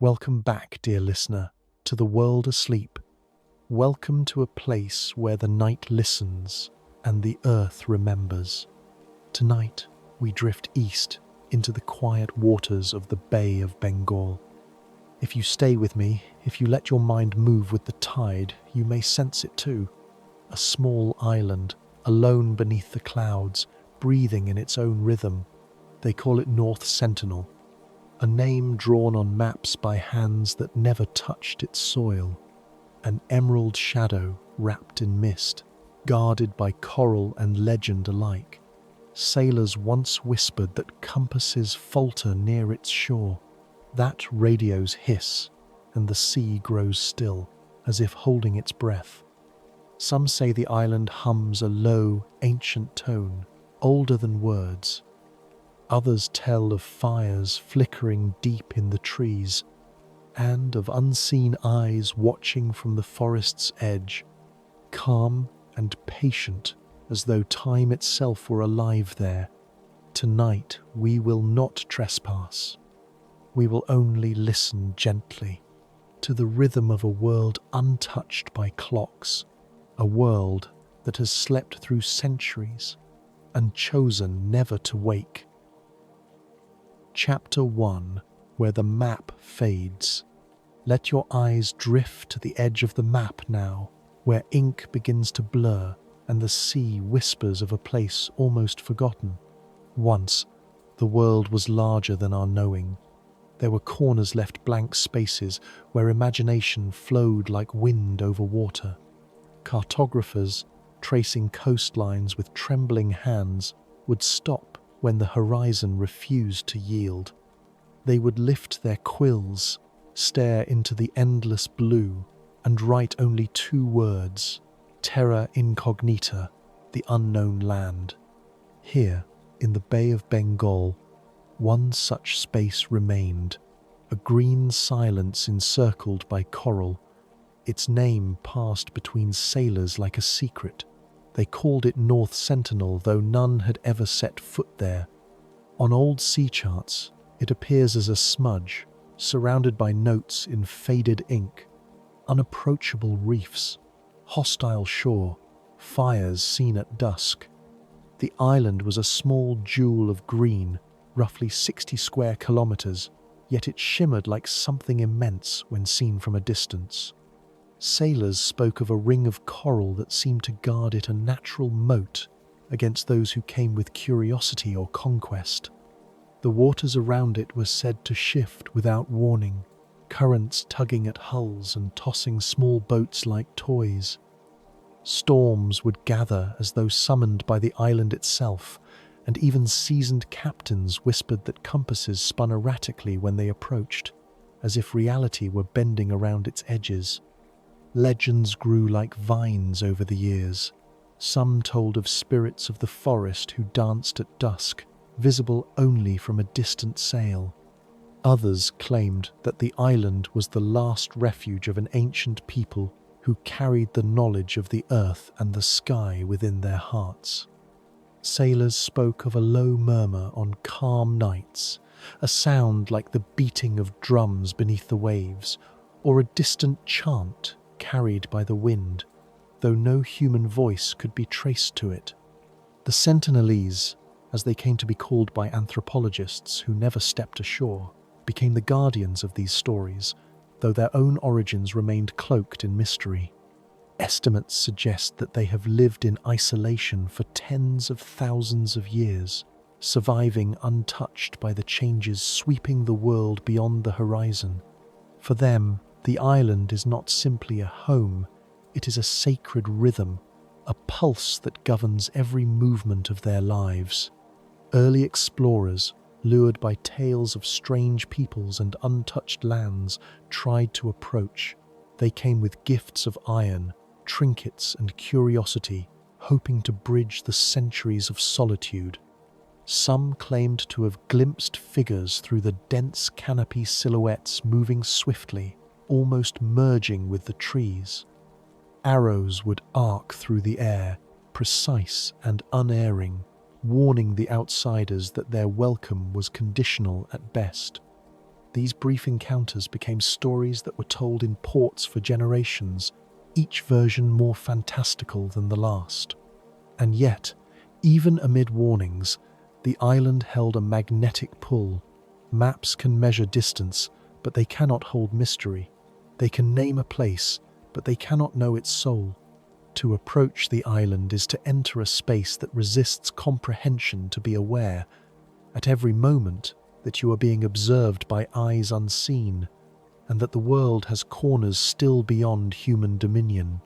Welcome back, dear listener, to the world asleep. Welcome to a place where the night listens and the earth remembers. Tonight, we drift east into the quiet waters of the Bay of Bengal. If you stay with me, if you let your mind move with the tide, you may sense it too. A small island, alone beneath the clouds, breathing in its own rhythm. They call it North Sentinel, a name drawn on maps by hands that never touched its soil. An emerald shadow wrapped in mist, guarded by coral and legend alike. Sailors once whispered that compasses falter near its shore. That radios hiss, and the sea grows still, as if holding its breath. Some say the island hums a low, ancient tone, older than words. Others tell of fires flickering deep in the trees, and of unseen eyes watching from the forest's edge, calm and patient as though time itself were alive there. Tonight we will not trespass. We will only listen gently to the rhythm of a world untouched by clocks, a world that has slept through centuries and chosen never to wake. Chapter 1, where the map fades. Let your eyes drift to the edge of the map now, where ink begins to blur and the sea whispers of a place almost forgotten. Once, the world was larger than our knowing. There were corners left blank spaces where imagination flowed like wind over water. Cartographers, tracing coastlines with trembling hands, would stop when the horizon refused to yield. They would lift their quills, stare into the endless blue, and write only two words: terra incognita, the unknown land. Here, in the Bay of Bengal, one such space remained, a green silence encircled by coral. Its name passed between sailors like a secret. They called it North Sentinel, though none had ever set foot there. On old sea charts, it appears as a smudge, surrounded by notes in faded ink. Unapproachable reefs, hostile shore, fires seen at dusk. The island was a small jewel of green, roughly 60 square kilometers, yet it shimmered like something immense when seen from a distance. Sailors spoke of a ring of coral that seemed to guard it, a natural moat against those who came with curiosity or conquest. The waters around it were said to shift without warning, currents tugging at hulls and tossing small boats like toys. Storms would gather as though summoned by the island itself, and even seasoned captains whispered that compasses spun erratically when they approached, as if reality were bending around its edges. Legends grew like vines over the years. Some told of spirits of the forest who danced at dusk, visible only from a distant sail. Others claimed that the island was the last refuge of an ancient people who carried the knowledge of the earth and the sky within their hearts. Sailors spoke of a low murmur on calm nights, a sound like the beating of drums beneath the waves, or a distant chant carried by the wind, though no human voice could be traced to it. The Sentinelese, as they came to be called by anthropologists who never stepped ashore, became the guardians of these stories, though their own origins remained cloaked in mystery. Estimates suggest that they have lived in isolation for tens of thousands of years, surviving untouched by the changes sweeping the world beyond the horizon. For them, the island is not simply a home, it is a sacred rhythm, a pulse that governs every movement of their lives. Early explorers, lured by tales of strange peoples and untouched lands, tried to approach. They came with gifts of iron, trinkets and curiosity, hoping to bridge the centuries of solitude. Some claimed to have glimpsed figures through the dense canopy silhouettes moving swiftly, almost merging with the trees. Arrows would arc through the air, precise and unerring, warning the outsiders that their welcome was conditional at best. These brief encounters became stories that were told in ports for generations, each version more fantastical than the last. And yet, even amid warnings, the island held a magnetic pull. Maps can measure distance, but they cannot hold mystery. They can name a place, but they cannot know its soul. To approach the island is to enter a space that resists comprehension, to be aware, at every moment, that you are being observed by eyes unseen, and that the world has corners still beyond human dominion.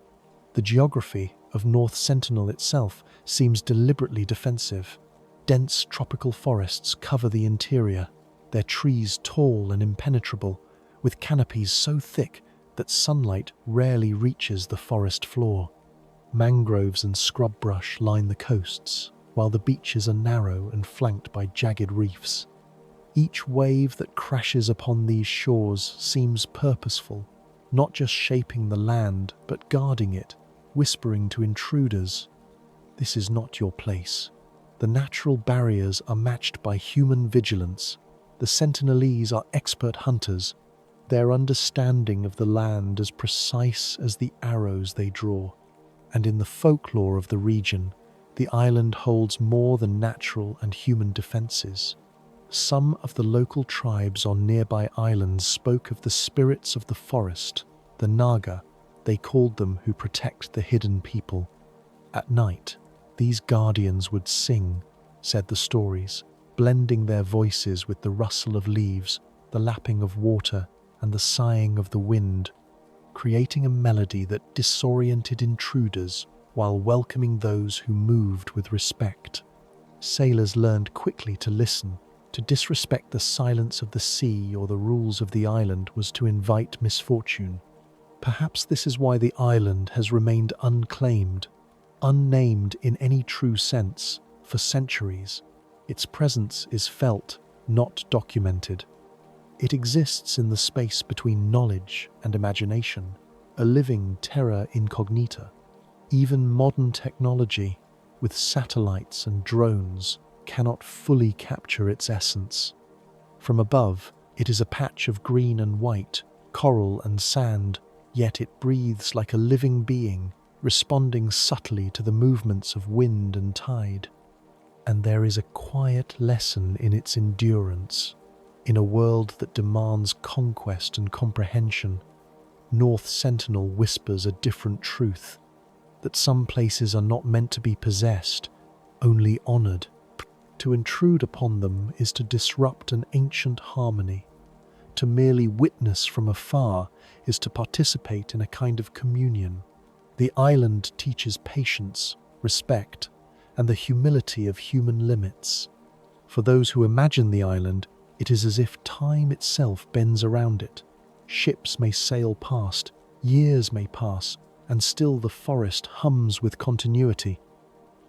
The geography of North Sentinel itself seems deliberately defensive. Dense tropical forests cover the interior, their trees tall and impenetrable, with canopies so thick that sunlight rarely reaches the forest floor. Mangroves and scrub brush line the coasts, while the beaches are narrow and flanked by jagged reefs. Each wave that crashes upon these shores seems purposeful, not just shaping the land, but guarding it, whispering to intruders, "This is not your place." The natural barriers are matched by human vigilance. The Sentinelese are expert hunters, their understanding of the land as precise as the arrows they draw. And in the folklore of the region, the island holds more than natural and human defenses. Some of the local tribes on nearby islands spoke of the spirits of the forest, the Naga, they called them, who protect the hidden people. At night, these guardians would sing, said the stories, blending their voices with the rustle of leaves, the lapping of water, and the sighing of the wind, creating a melody that disoriented intruders while welcoming those who moved with respect. Sailors learned quickly to listen. To disrespect the silence of the sea or the rules of the island was to invite misfortune. Perhaps this is why the island has remained unclaimed, unnamed in any true sense, for centuries. Its presence is felt, not documented. It exists in the space between knowledge and imagination, a living terra incognita. Even modern technology, with satellites and drones, cannot fully capture its essence. From above, it is a patch of green and white, coral and sand, yet it breathes like a living being, responding subtly to the movements of wind and tide. And there is a quiet lesson in its endurance. In a world that demands conquest and comprehension, North Sentinel whispers a different truth, that some places are not meant to be possessed, only honored. To intrude upon them is to disrupt an ancient harmony. To merely witness from afar is to participate in a kind of communion. The island teaches patience, respect, and the humility of human limits. For those who imagine the island, it is as if time itself bends around it. Ships may sail past, years may pass, and still the forest hums with continuity.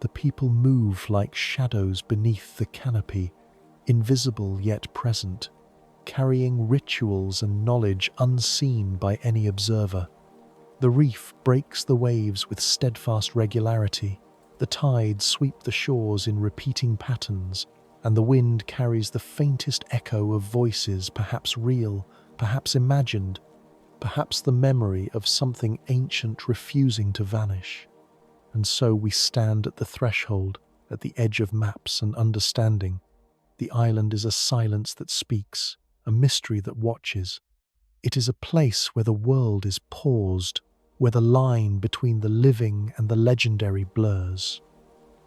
The people move like shadows beneath the canopy, invisible yet present, carrying rituals and knowledge unseen by any observer. The reef breaks the waves with steadfast regularity. The tides sweep the shores in repeating patterns, and the wind carries the faintest echo of voices, perhaps real, perhaps imagined, perhaps the memory of something ancient refusing to vanish. And so we stand at the threshold, at the edge of maps and understanding. The island is a silence that speaks, a mystery that watches. It is a place where the world is paused, where the line between the living and the legendary blurs.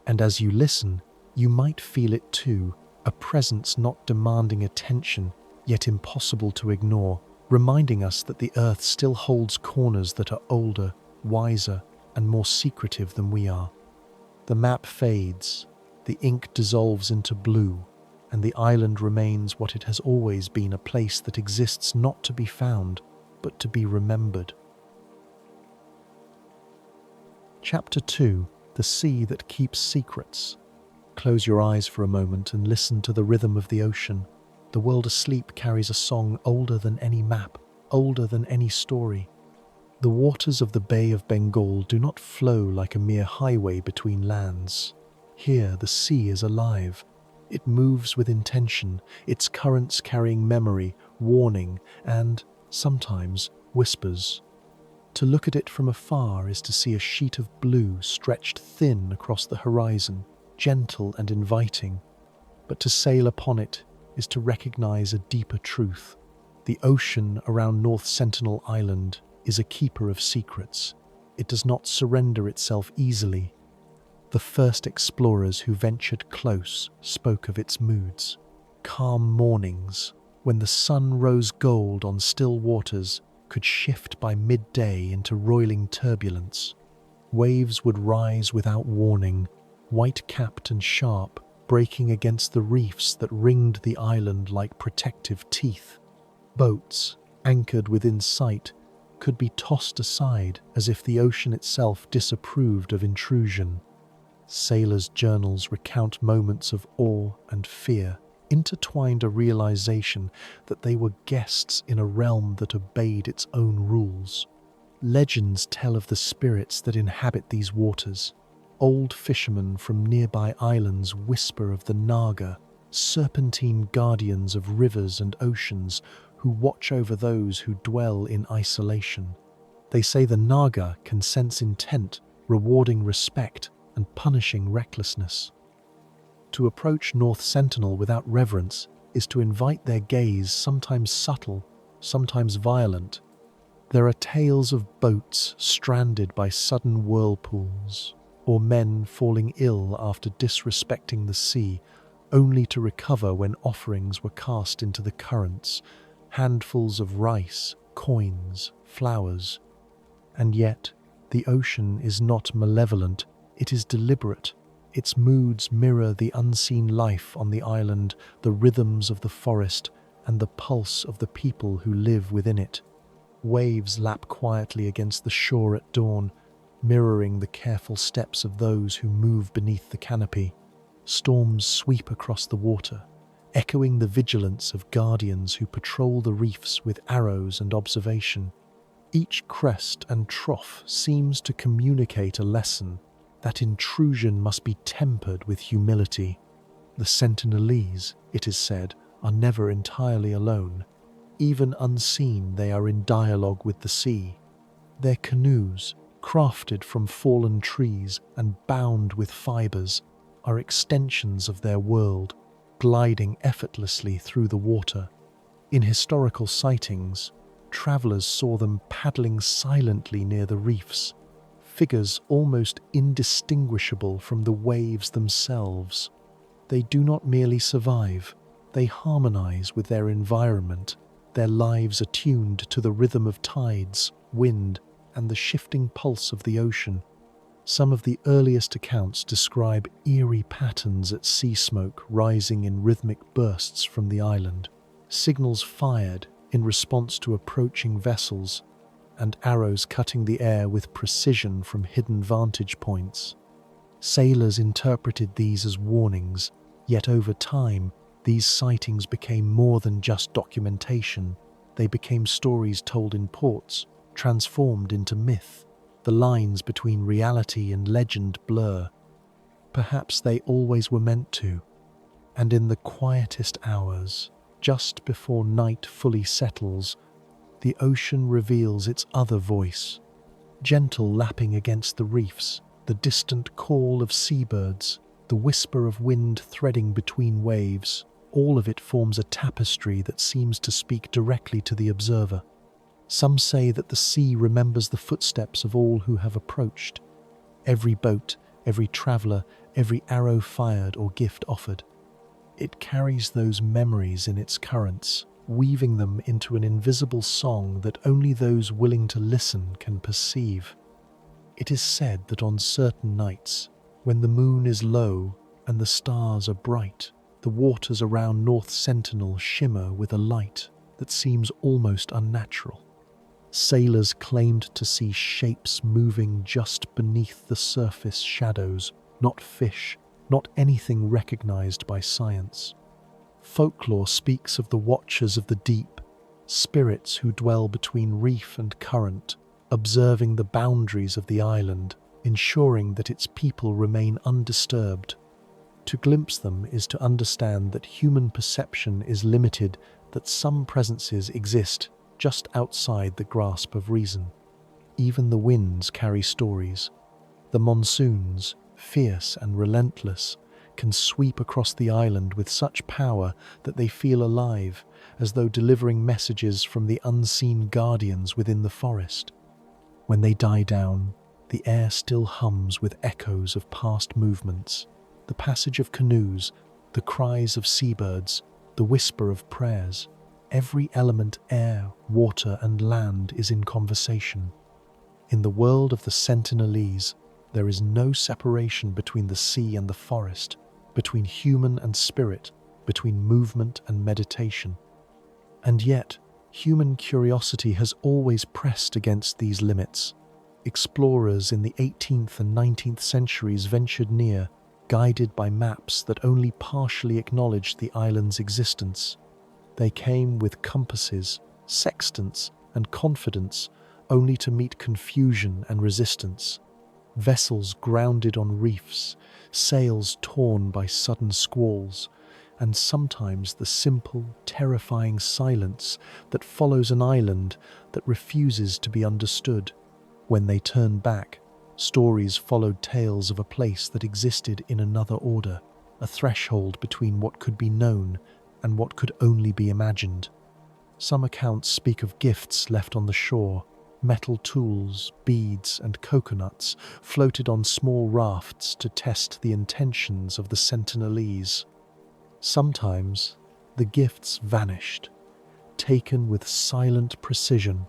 And as you listen, you might feel it too, a presence not demanding attention, yet impossible to ignore, reminding us that the earth still holds corners that are older, wiser, and more secretive than we are. The map fades, the ink dissolves into blue, and the island remains what it has always been, a place that exists not to be found, but to be remembered. Chapter 2: The Sea That Keeps Secrets. Close your eyes for a moment and listen to the rhythm of the ocean. The world asleep carries a song older than any map, older than any story. The waters of the Bay of Bengal do not flow like a mere highway between lands. Here the sea is alive. It moves with intention, its currents carrying memory, warning, and, sometimes, whispers. To look at it from afar is to see a sheet of blue stretched thin across the horizon, gentle and inviting. But to sail upon it is to recognize a deeper truth. The ocean around North Sentinel Island is a keeper of secrets. It does not surrender itself easily. The first explorers who ventured close spoke of its moods. Calm mornings, when the sun rose gold on still waters, could shift by midday into roiling turbulence. Waves would rise without warning, white-capped and sharp, breaking against the reefs that ringed the island like protective teeth. Boats, anchored within sight, could be tossed aside as if the ocean itself disapproved of intrusion. Sailors' journals recount moments of awe and fear, intertwined a realization that they were guests in a realm that obeyed its own rules. Legends tell of the spirits that inhabit these waters. Old fishermen from nearby islands whisper of the Naga, serpentine guardians of rivers and oceans who watch over those who dwell in isolation. They say the Naga can sense intent, rewarding respect and punishing recklessness. To approach North Sentinel without reverence is to invite their gaze, sometimes subtle, sometimes violent. There are tales of boats stranded by sudden whirlpools, or men falling ill after disrespecting the sea, only to recover when offerings were cast into the currents, handfuls of rice, coins, flowers. And yet, the ocean is not malevolent, it is deliberate. Its moods mirror the unseen life on the island, the rhythms of the forest, and the pulse of the people who live within it. Waves lap quietly against the shore at dawn, mirroring the careful steps of those who move beneath the canopy. Storms sweep across the water, echoing the vigilance of guardians who patrol the reefs with arrows and observation. Each crest and trough seems to communicate a lesson. That intrusion must be tempered with humility. The Sentinelese, it is said, are never entirely alone. Even unseen, they are in dialogue with the sea. Their canoes, crafted from fallen trees and bound with fibers, are extensions of their world, gliding effortlessly through the water. In historical sightings, travelers saw them paddling silently near the reefs, figures almost indistinguishable from the waves themselves. They do not merely survive, they harmonize with their environment, their lives attuned to the rhythm of tides, wind, and the shifting pulse of the ocean. Some of the earliest accounts describe eerie patterns at sea smoke rising in rhythmic bursts from the island, signals fired in response to approaching vessels, and arrows cutting the air with precision from hidden vantage points. Sailors interpreted these as warnings, yet over time, these sightings became more than just documentation. They became stories told in ports, transformed into myth. The lines between reality and legend blur. Perhaps they always were meant to. And in the quietest hours, just before night fully settles, the ocean reveals its other voice, gentle lapping against the reefs, the distant call of seabirds, the whisper of wind threading between waves. All of it forms a tapestry that seems to speak directly to the observer. Some say that the sea remembers the footsteps of all who have approached. Every boat, every traveller, every arrow fired or gift offered. It carries those memories in its currents, weaving them into an invisible song that only those willing to listen can perceive. It is said that on certain nights, when the moon is low and the stars are bright, the waters around North Sentinel shimmer with a light that seems almost unnatural. Sailors claimed to see shapes moving just beneath the surface shadows, not fish, not anything recognized by science. Folklore speaks of the watchers of the deep, spirits who dwell between reef and current, observing the boundaries of the island, ensuring that its people remain undisturbed. To glimpse them is to understand that human perception is limited that some presences exist just outside the grasp of reason. Even the winds carry stories. The monsoons, fierce and relentless, can sweep across the island with such power that they feel alive, as though delivering messages from the unseen guardians within the forest. When they die down, the air still hums with echoes of past movements, the passage of canoes, the cries of seabirds, the whisper of prayers. Every element, air, water, and land, is in conversation. In the world of the Sentinelese, there is no separation between the sea and the forest, between human and spirit, between movement and meditation. And yet, human curiosity has always pressed against these limits. Explorers in the 18th and 19th centuries ventured near, guided by maps that only partially acknowledged the island's existence. They came with compasses, sextants, and confidence, only to meet confusion and resistance. Vessels grounded on reefs, sails torn by sudden squalls, and sometimes the simple, terrifying silence that follows an island that refuses to be understood. When they turned back, stories followed tales of a place that existed in another order, a threshold between what could be known and what could only be imagined. Some accounts speak of gifts left on the shore, metal tools, beads, and coconuts floated on small rafts to test the intentions of the Sentinelese. Sometimes the gifts vanished, taken with silent precision.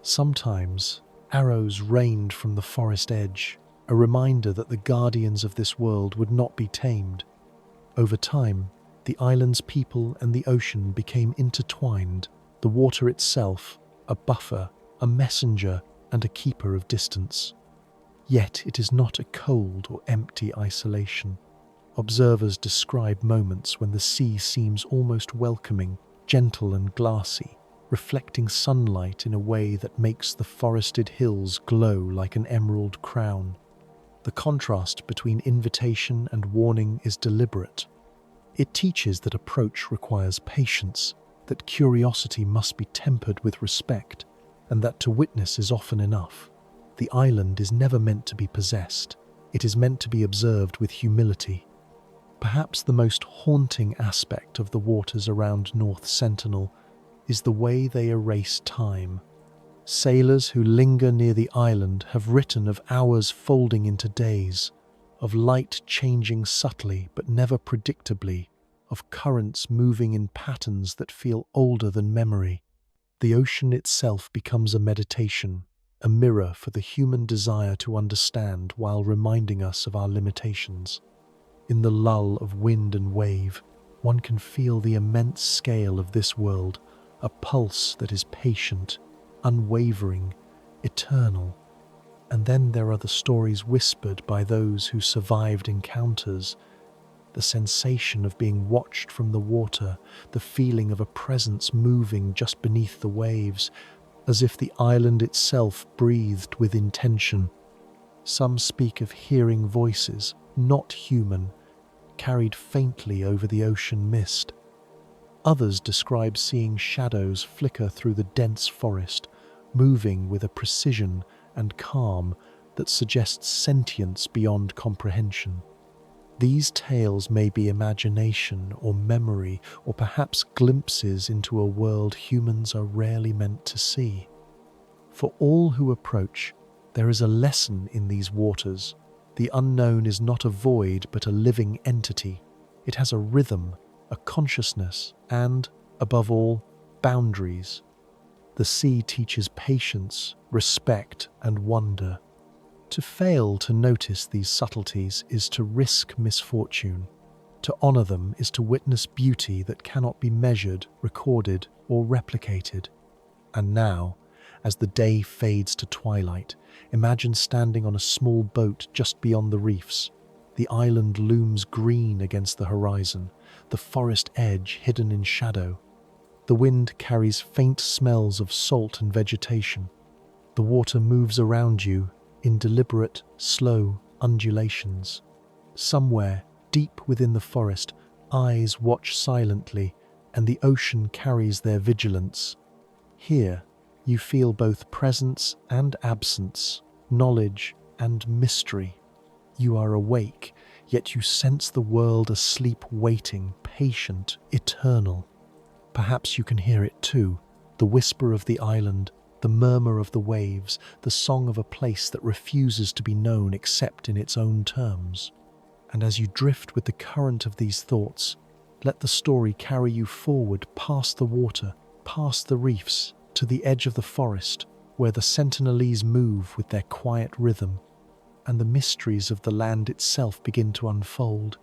Sometimes arrows rained from the forest edge, a reminder that the guardians of this world would not be tamed. Over time, the island's people and the ocean became intertwined, the water itself a buffer, a messenger, and a keeper of distance. Yet it is not a cold or empty isolation. Observers describe moments when the sea seems almost welcoming, gentle and glassy, reflecting sunlight in a way that makes the forested hills glow like an emerald crown. The contrast between invitation and warning is deliberate. It teaches that approach requires patience, that curiosity must be tempered with respect, and that to witness is often enough. The island is never meant to be possessed. It is meant to be observed with humility. Perhaps the most haunting aspect of the waters around North Sentinel is the way they erase time. Sailors who linger near the island have written of hours folding into days, of light changing subtly but never predictably, of currents moving in patterns that feel older than memory. The ocean itself becomes a meditation, a mirror for the human desire to understand while reminding us of our limitations. In the lull of wind and wave, one can feel the immense scale of this world, a pulse that is patient, unwavering, eternal. And then there are the stories whispered by those who survived encounters, the sensation of being watched from the water, the feeling of a presence moving just beneath the waves, as if the island itself breathed with intention. Some speak of hearing voices, not human, carried faintly over the ocean mist. Others describe seeing shadows flicker through the dense forest, moving with a precision and calm that suggests sentience beyond comprehension. These tales may be imagination or memory, or perhaps glimpses into a world humans are rarely meant to see. For all who approach, there is a lesson in these waters. The unknown is not a void but a living entity. It has a rhythm, a consciousness, and, above all, boundaries. The sea teaches patience, respect, and wonder. To fail to notice these subtleties is to risk misfortune. To honor them is to witness beauty that cannot be measured, recorded, or replicated. And now, as the day fades to twilight, imagine standing on a small boat just beyond the reefs. The island looms green against the horizon, the forest edge hidden in shadow. The wind carries faint smells of salt and vegetation. The water moves around you in deliberate, slow undulations. Somewhere, deep within the forest, eyes watch silently, and the ocean carries their vigilance. Here, you feel both presence and absence, knowledge and mystery. You are awake, yet you sense the world asleep, waiting, patient, eternal. Perhaps you can hear it too, the whisper of the island, the murmur of the waves, the song of a place that refuses to be known except in its own terms. And as you drift with the current of these thoughts, let the story carry you forward past the water, past the reefs, to the edge of the forest, where the Sentinelese move with their quiet rhythm, and the mysteries of the land itself begin to unfold.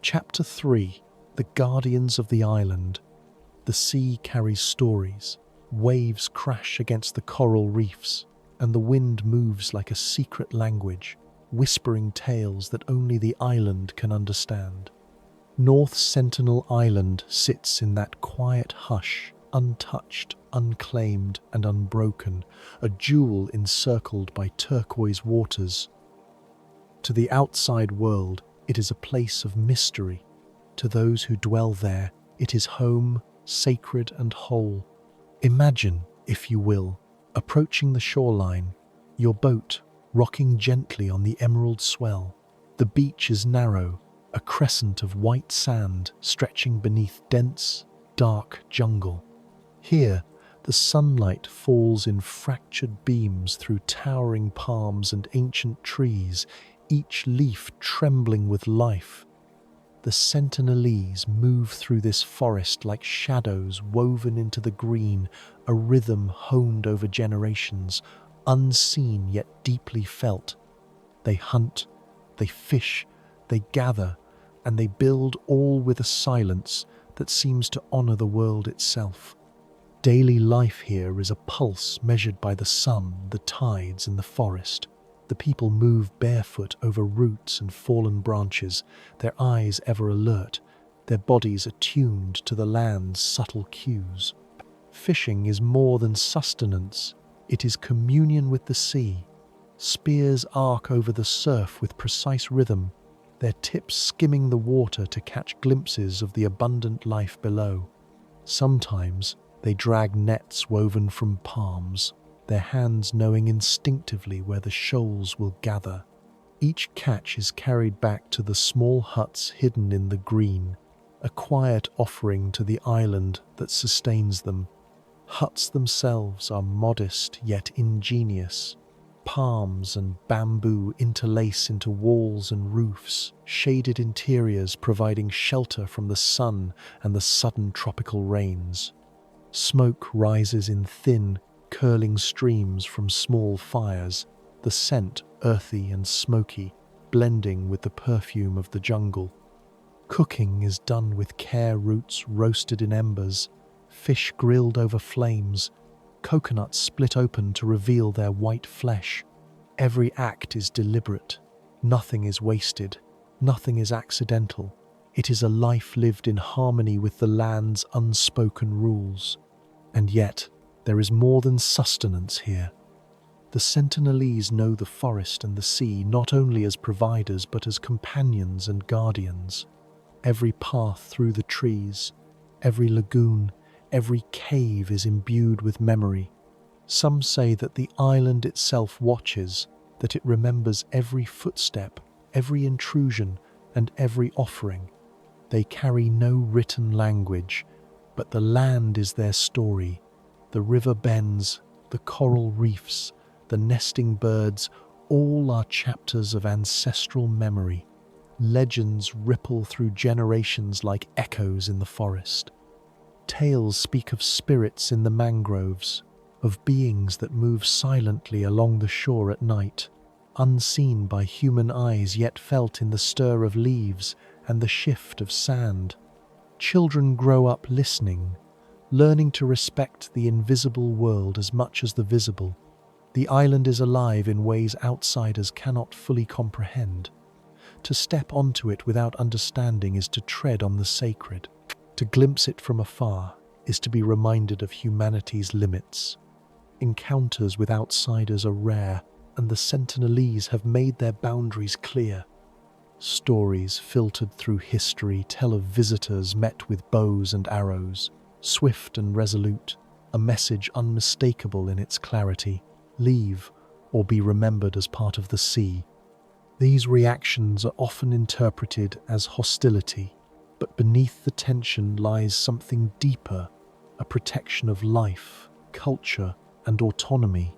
Chapter 3: The Guardians of the Island. The sea carries stories, waves crash against the coral reefs, and the wind moves like a secret language, whispering tales that only the island can understand. North Sentinel Island sits in that quiet hush, untouched, unclaimed, and unbroken, a jewel encircled by turquoise waters. To the outside world, it is a place of mystery. To those who dwell there, it is home, sacred and whole. Imagine, if you will, approaching the shoreline, your boat rocking gently on the emerald swell. The beach is narrow, a crescent of white sand stretching beneath dense, dark jungle. Here, the sunlight falls in fractured beams through towering palms and ancient trees, each leaf trembling with life. The Sentinelese move through this forest like shadows woven into the green, a rhythm honed over generations, unseen yet deeply felt. They hunt, they fish, they gather, and they build all with a silence that seems to honor the world itself. Daily life here is a pulse measured by the sun, the tides, and the forest. The people move barefoot over roots and fallen branches, their eyes ever alert, their bodies attuned to the land's subtle cues. Fishing is more than sustenance, it is communion with the sea. Spears arc over the surf with precise rhythm, their tips skimming the water to catch glimpses of the abundant life below. Sometimes they drag nets woven from palms, their hands knowing instinctively where the shoals will gather. Each catch is carried back to the small huts hidden in the green, a quiet offering to the island that sustains them. Huts themselves are modest yet ingenious. Palms and bamboo interlace into walls and roofs, shaded interiors providing shelter from the sun and the sudden tropical rains. Smoke rises in thin, curling streams from small fires, the scent earthy and smoky, blending with the perfume of the jungle. Cooking is done with care, roots roasted in embers, fish grilled over flames, coconuts split open to reveal their white flesh. Every act is deliberate. Nothing is wasted. Nothing is accidental. It is a life lived in harmony with the land's unspoken rules. And yet, there is more than sustenance here. The Sentinelese know the forest and the sea not only as providers but as companions and guardians. Every path through the trees, every lagoon, every cave is imbued with memory. Some say that the island itself watches, that it remembers every footstep, every intrusion, and every offering. They carry no written language, but the land is their story. The river bends, the coral reefs, the nesting birds, all are chapters of ancestral memory. Legends ripple through generations like echoes in the forest. Tales speak of spirits in the mangroves, of beings that move silently along the shore at night, unseen by human eyes yet felt in the stir of leaves and the shift of sand. Children grow up listening, learning to respect the invisible world as much as the visible. The island is alive in ways outsiders cannot fully comprehend. To step onto it without understanding is to tread on the sacred. To glimpse it from afar is to be reminded of humanity's limits. Encounters with outsiders are rare, and the Sentinelese have made their boundaries clear. Stories filtered through history tell of visitors met with bows and arrows, swift and resolute, a message unmistakable in its clarity: leave or be remembered as part of the sea. These reactions are often interpreted as hostility, but beneath the tension lies something deeper, a protection of life, culture, and autonomy.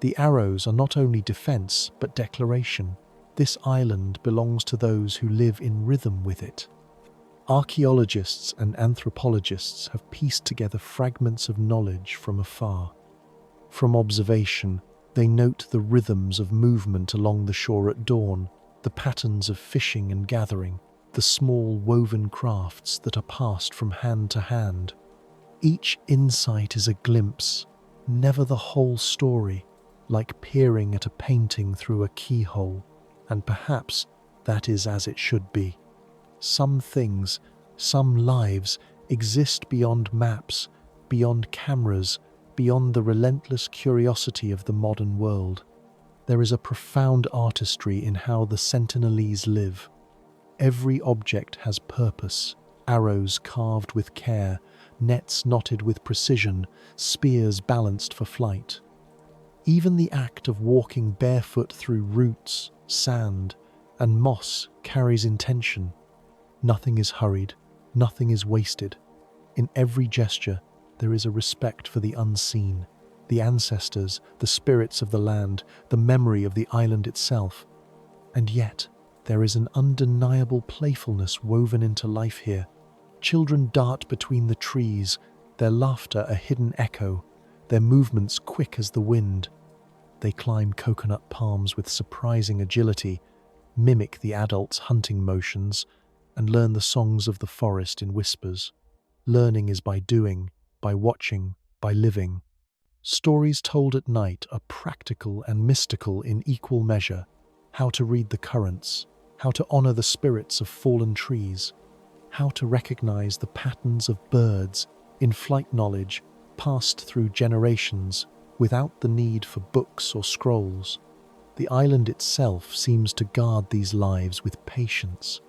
The arrows are not only defense, but declaration. This island belongs to those who live in rhythm with it. Archaeologists and anthropologists have pieced together fragments of knowledge from afar. From observation, they note the rhythms of movement along the shore at dawn, the patterns of fishing and gathering, the small woven crafts that are passed from hand to hand. Each insight is a glimpse, never the whole story, like peering at a painting through a keyhole, and perhaps that is as it should be. Some things, some lives, exist beyond maps, beyond cameras, beyond the relentless curiosity of the modern world. There is a profound artistry in how the Sentinelese live. Every object has purpose: arrows carved with care, nets knotted with precision, spears balanced for flight. Even the act of walking barefoot through roots, sand, and moss carries intention. Nothing is hurried, nothing is wasted. In every gesture, there is a respect for the unseen, the ancestors, the spirits of the land, the memory of the island itself. And yet, there is an undeniable playfulness woven into life here. Children dart between the trees, their laughter a hidden echo, their movements quick as the wind. They climb coconut palms with surprising agility, mimic the adults' hunting motions, and learn the songs of the forest in whispers. Learning is by doing, by watching, by living. Stories told at night are practical and mystical in equal measure. How to read the currents, how to honor the spirits of fallen trees, how to recognize the patterns of birds in flight knowledge passed through generations without the need for books or scrolls. The island itself seems to guard these lives with patience.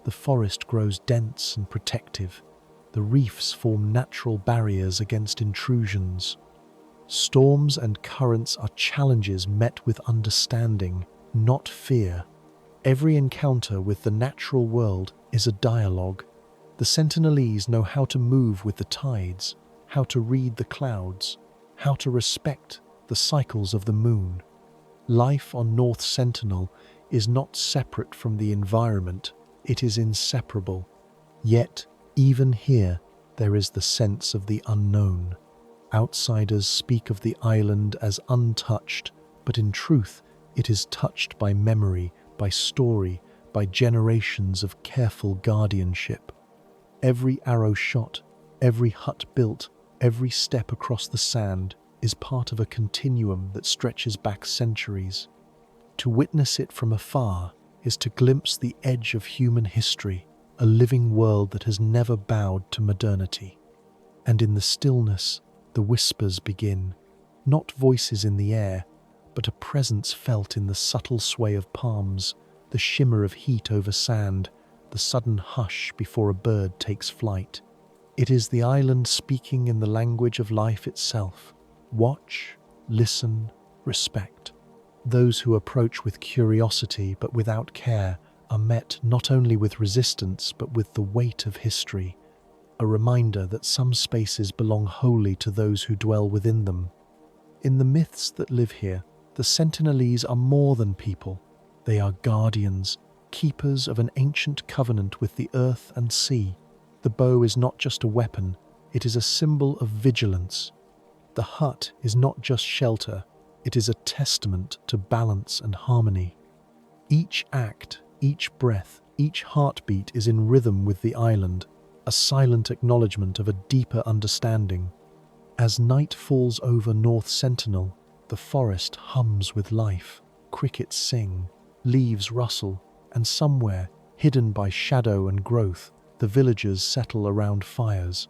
The forest grows dense and protective. The reefs form natural barriers against intrusions. Storms and currents are challenges met with understanding, not fear. Every encounter with the natural world is a dialogue. The Sentinelese know how to move with the tides, how to read the clouds, how to respect the cycles of the moon. Life on North Sentinel is not separate from the environment, it is inseparable. Yet, even here, there is the sense of the unknown. Outsiders speak of the island as untouched, but in truth, it is touched by memory, by story, by generations of careful guardianship. Every arrow shot, every hut built, every step across the sand is part of a continuum that stretches back centuries. To witness it from afar is to glimpse the edge of human history, a living world that has never bowed to modernity. And in the stillness, the whispers begin, not voices in the air, but a presence felt in the subtle sway of palms, the shimmer of heat over sand, the sudden hush before a bird takes flight. It is the island speaking in the language of life itself. Watch, listen, respect. Those who approach with curiosity but without care are met not only with resistance but with the weight of history, a reminder that some spaces belong wholly to those who dwell within them. In the myths that live here, the Sentinelese are more than people. They are guardians, keepers of an ancient covenant with the earth and sea. The bow is not just a weapon, it is a symbol of vigilance. The hut is not just shelter, it is a testament to balance and harmony. Each act, each breath, each heartbeat is in rhythm with the island, a silent acknowledgement of a deeper understanding. As night falls over North Sentinel, the forest hums with life. Crickets sing, leaves rustle, and somewhere, hidden by shadow and growth, the villagers settle around fires.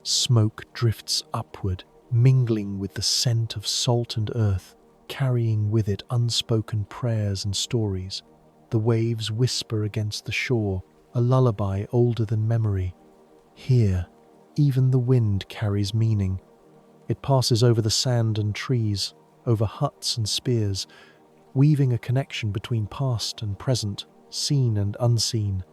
Smoke drifts upward, mingling with the scent of salt and earth, carrying with it unspoken prayers and stories. The waves whisper against the shore, a lullaby older than memory. Here, even the wind carries meaning. It passes over the sand and trees, over huts and spears, weaving a connection between past and present, seen and unseen.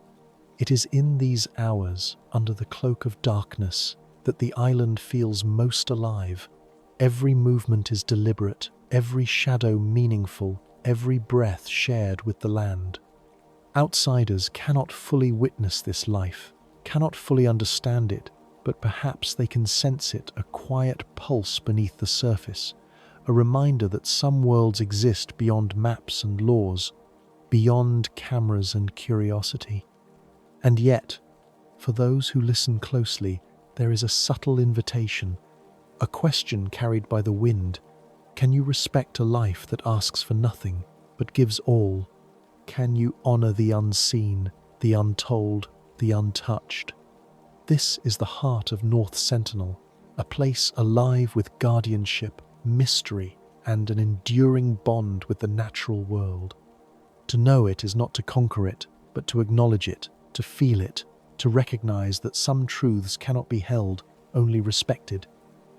It is in these hours, under the cloak of darkness, that the island feels most alive. Every movement is deliberate, every shadow meaningful, every breath shared with the land. Outsiders cannot fully witness this life, cannot fully understand it, but perhaps they can sense it, a quiet pulse beneath the surface, a reminder that some worlds exist beyond maps and laws, beyond cameras and curiosity. And yet, for those who listen closely, there is a subtle invitation, a question carried by the wind. Can you respect a life that asks for nothing, but gives all? Can you honor the unseen, the untold, the untouched? This is the heart of North Sentinel, a place alive with guardianship, mystery, and an enduring bond with the natural world. To know it is not to conquer it, but to acknowledge it, to feel it, to recognize that some truths cannot be held, only respected.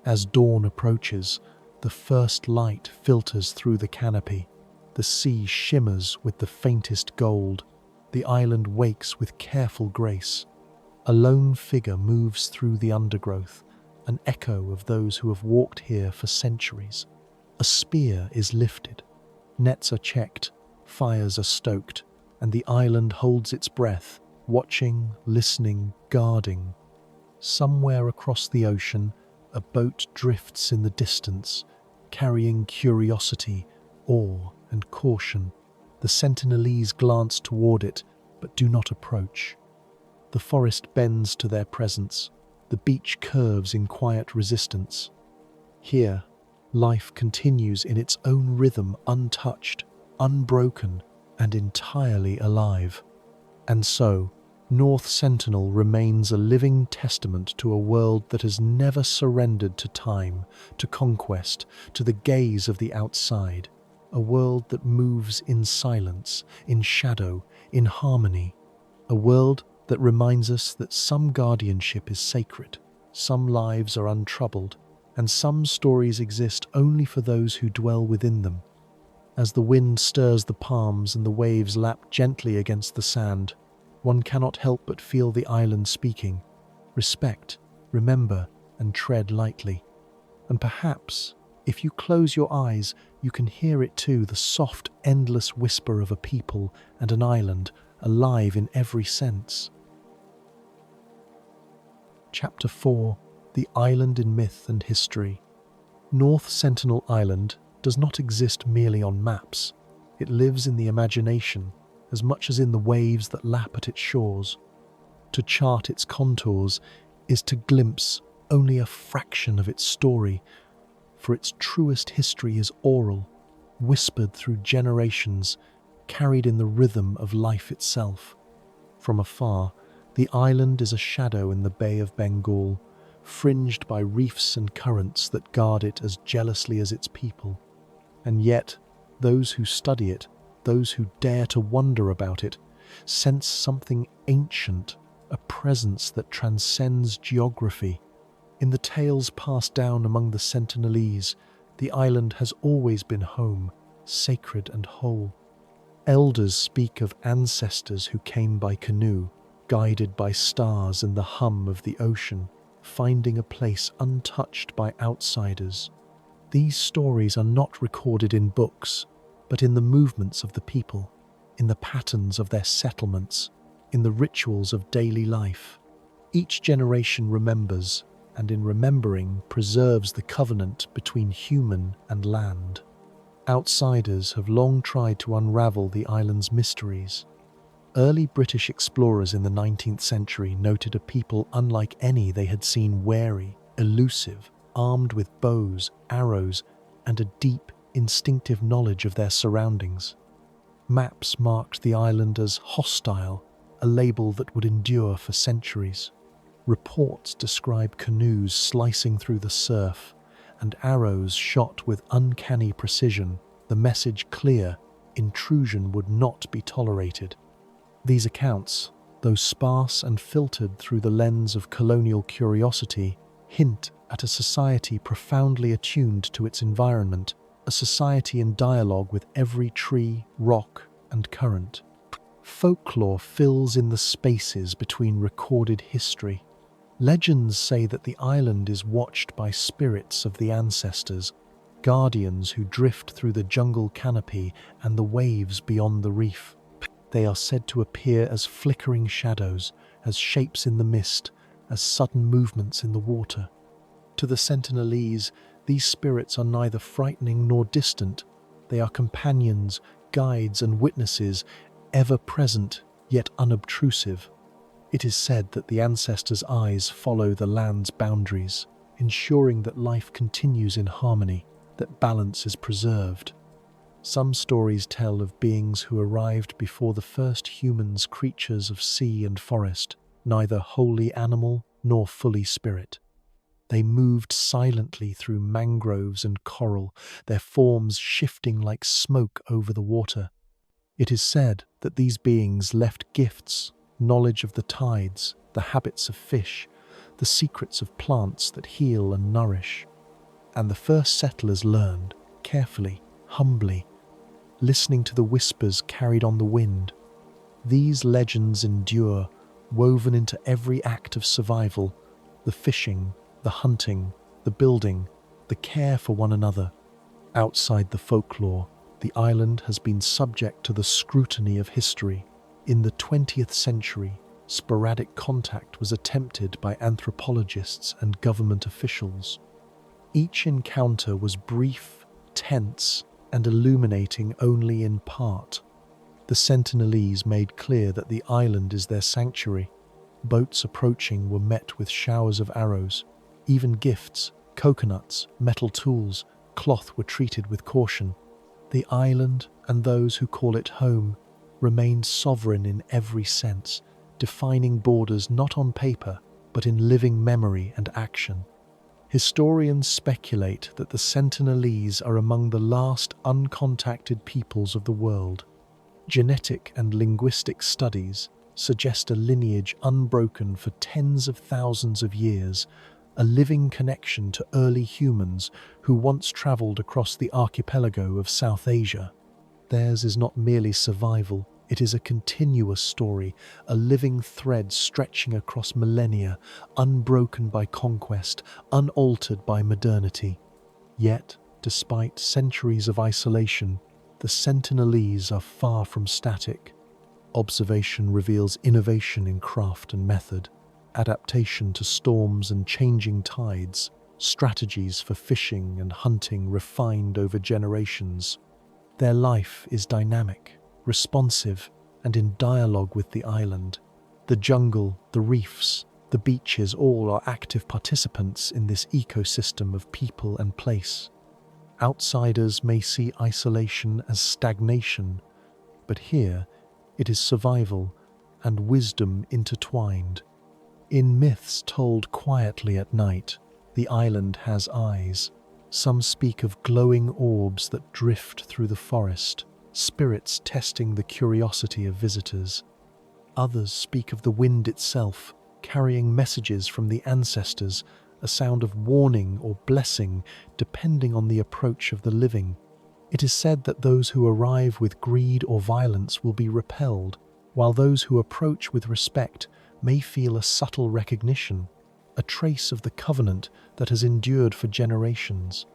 As dawn approaches, the first light filters through the canopy. The sea shimmers with the faintest gold. The island wakes with careful grace. A lone figure moves through the undergrowth, an echo of those who have walked here for centuries. A spear is lifted. Nets are checked, fires are stoked, and the island holds its breath, watching, listening, guarding. Somewhere across the ocean, a boat drifts in the distance, carrying curiosity, awe, and caution. The Sentinelese glance toward it, but do not approach. The forest bends to their presence. The beach curves in quiet resistance. Here, life continues in its own rhythm, untouched, unbroken, and entirely alive. And so, North Sentinel remains a living testament to a world that has never surrendered to time, to conquest, to the gaze of the outside. A world that moves in silence, in shadow, in harmony. A world that reminds us that some guardianship is sacred, some lives are untroubled, and some stories exist only for those who dwell within them. As the wind stirs the palms and the waves lap gently against the sand, one cannot help but feel the island speaking. Respect, remember, and tread lightly. And perhaps, if you close your eyes, you can hear it too, the soft, endless whisper of a people and an island, alive in every sense. Chapter 4: The Island in Myth and History. North Sentinel Island does not exist merely on maps. It lives in the imagination, as much as in the waves that lap at its shores. To chart its contours is to glimpse only a fraction of its story, for its truest history is oral, whispered through generations, carried in the rhythm of life itself. From afar, the island is a shadow in the Bay of Bengal, fringed by reefs and currents that guard it as jealously as its people. And yet, those who study it, those who dare to wonder about it, sense something ancient, a presence that transcends geography. In the tales passed down among the Sentinelese, the island has always been home, sacred and whole. Elders speak of ancestors who came by canoe, guided by stars and the hum of the ocean, finding a place untouched by outsiders. These stories are not recorded in books, but in the movements of the people, in the patterns of their settlements, in the rituals of daily life. Each generation remembers, and in remembering preserves the covenant between human and land. Outsiders have long tried to unravel the island's mysteries. Early British explorers in the 19th century noted a people unlike any they had seen, wary, elusive, armed with bows, arrows, and a deep, instinctive knowledge of their surroundings. Maps marked the island as hostile, a label that would endure for centuries. Reports describe canoes slicing through the surf and arrows shot with uncanny precision, the message clear: intrusion would not be tolerated. These accounts, though sparse and filtered through the lens of colonial curiosity, hint at a society profoundly attuned to its environment, a society in dialogue with every tree, rock, and current. Folklore fills in the spaces between recorded history. Legends say that the island is watched by spirits of the ancestors, guardians who drift through the jungle canopy and the waves beyond the reef. They are said to appear as flickering shadows, as shapes in the mist, as sudden movements in the water. To the Sentinelese, these spirits are neither frightening nor distant. They are companions, guides, and witnesses, ever present yet unobtrusive. It is said that the ancestors' eyes follow the land's boundaries, ensuring that life continues in harmony, that balance is preserved. Some stories tell of beings who arrived before the first humans, creatures of sea and forest, neither wholly animal nor fully spirit. They moved silently through mangroves and coral, their forms shifting like smoke over the water. It is said that these beings left gifts, knowledge of the tides, the habits of fish, the secrets of plants that heal and nourish. And the first settlers learned, carefully, humbly, listening to the whispers carried on the wind. These legends endure, woven into every act of survival, the fishing, the hunting, the building, the care for one another. Outside the folklore, the island has been subject to the scrutiny of history. In the 20th century, sporadic contact was attempted by anthropologists and government officials. Each encounter was brief, tense, and illuminating only in part. The Sentinelese made clear that the island is their sanctuary. Boats approaching were met with showers of arrows. Even gifts, coconuts, metal tools, cloth were treated with caution. The island, and those who call it home, remained sovereign in every sense, defining borders not on paper, but in living memory and action. Historians speculate that the Sentinelese are among the last uncontacted peoples of the world. Genetic and linguistic studies suggest a lineage unbroken for tens of thousands of years, a living connection to early humans who once traveled across the archipelago of South Asia. Theirs is not merely survival, it is a continuous story, a living thread stretching across millennia, unbroken by conquest, unaltered by modernity. Yet, despite centuries of isolation, the Sentinelese are far from static. Observation reveals innovation in craft and method, adaptation to storms and changing tides, strategies for fishing and hunting refined over generations. Their life is dynamic, responsive, and in dialogue with the island. The jungle, the reefs, the beaches all are active participants in this ecosystem of people and place. Outsiders may see isolation as stagnation, but here it is survival and wisdom intertwined. In myths told quietly at night, the island has eyes. Some speak of glowing orbs that drift through the forest, spirits testing the curiosity of visitors. Others speak of the wind itself, carrying messages from the ancestors, a sound of warning or blessing depending on the approach of the living. It is said that those who arrive with greed or violence will be repelled, while those who approach with respect may feel a subtle recognition, a trace of the covenant that has endured for generations.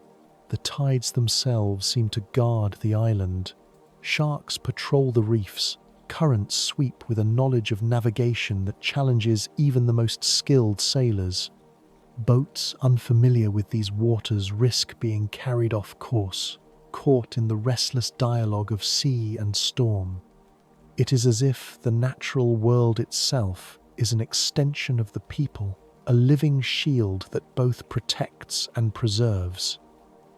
The tides themselves seem to guard the island. Sharks patrol the reefs, currents sweep with a knowledge of navigation that challenges even the most skilled sailors. Boats unfamiliar with these waters risk being carried off course, caught in the restless dialogue of sea and storm. It is as if the natural world itself is an extension of the people, a living shield that both protects and preserves.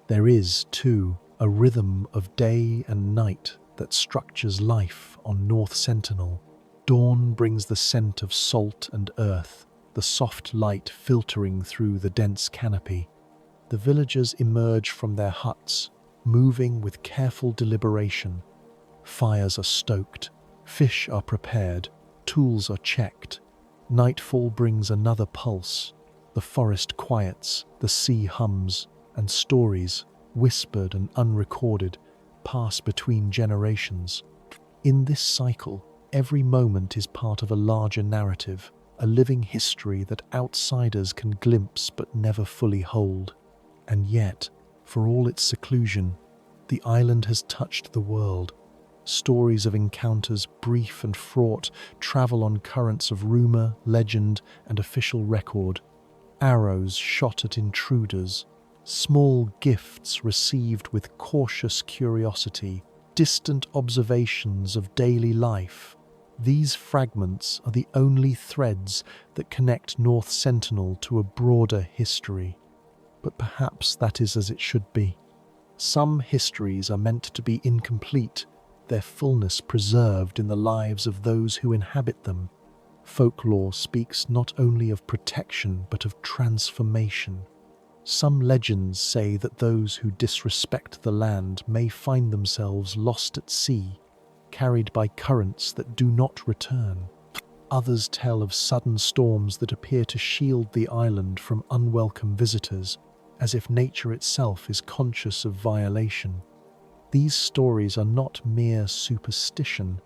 There is, too, a rhythm of day and night that structures life on North Sentinel. Dawn brings the scent of salt and earth, the soft light filtering through the dense canopy. The villagers emerge from their huts, moving with careful deliberation. Fires are stoked, fish are prepared, tools are checked. Nightfall brings another pulse. The forest quiets, the sea hums, and stories, whispered and unrecorded, pass between generations. In this cycle, every moment is part of a larger narrative, a living history that outsiders can glimpse but never fully hold. And yet, for all its seclusion, the island has touched the world. Stories of encounters, brief and fraught, travel on currents of rumor, legend, and official record. Arrows shot at intruders, small gifts received with cautious curiosity, distant observations of daily life. These fragments are the only threads that connect North Sentinel to a broader history. But perhaps that is as it should be. Some histories are meant to be incomplete, their fullness preserved in the lives of those who inhabit them. Folklore speaks not only of protection but of transformation. Some legends say that those who disrespect the land may find themselves lost at sea, carried by currents that do not return. Others tell of sudden storms that appear to shield the island from unwelcome visitors, as if nature itself is conscious of violation. These stories are not mere superstition,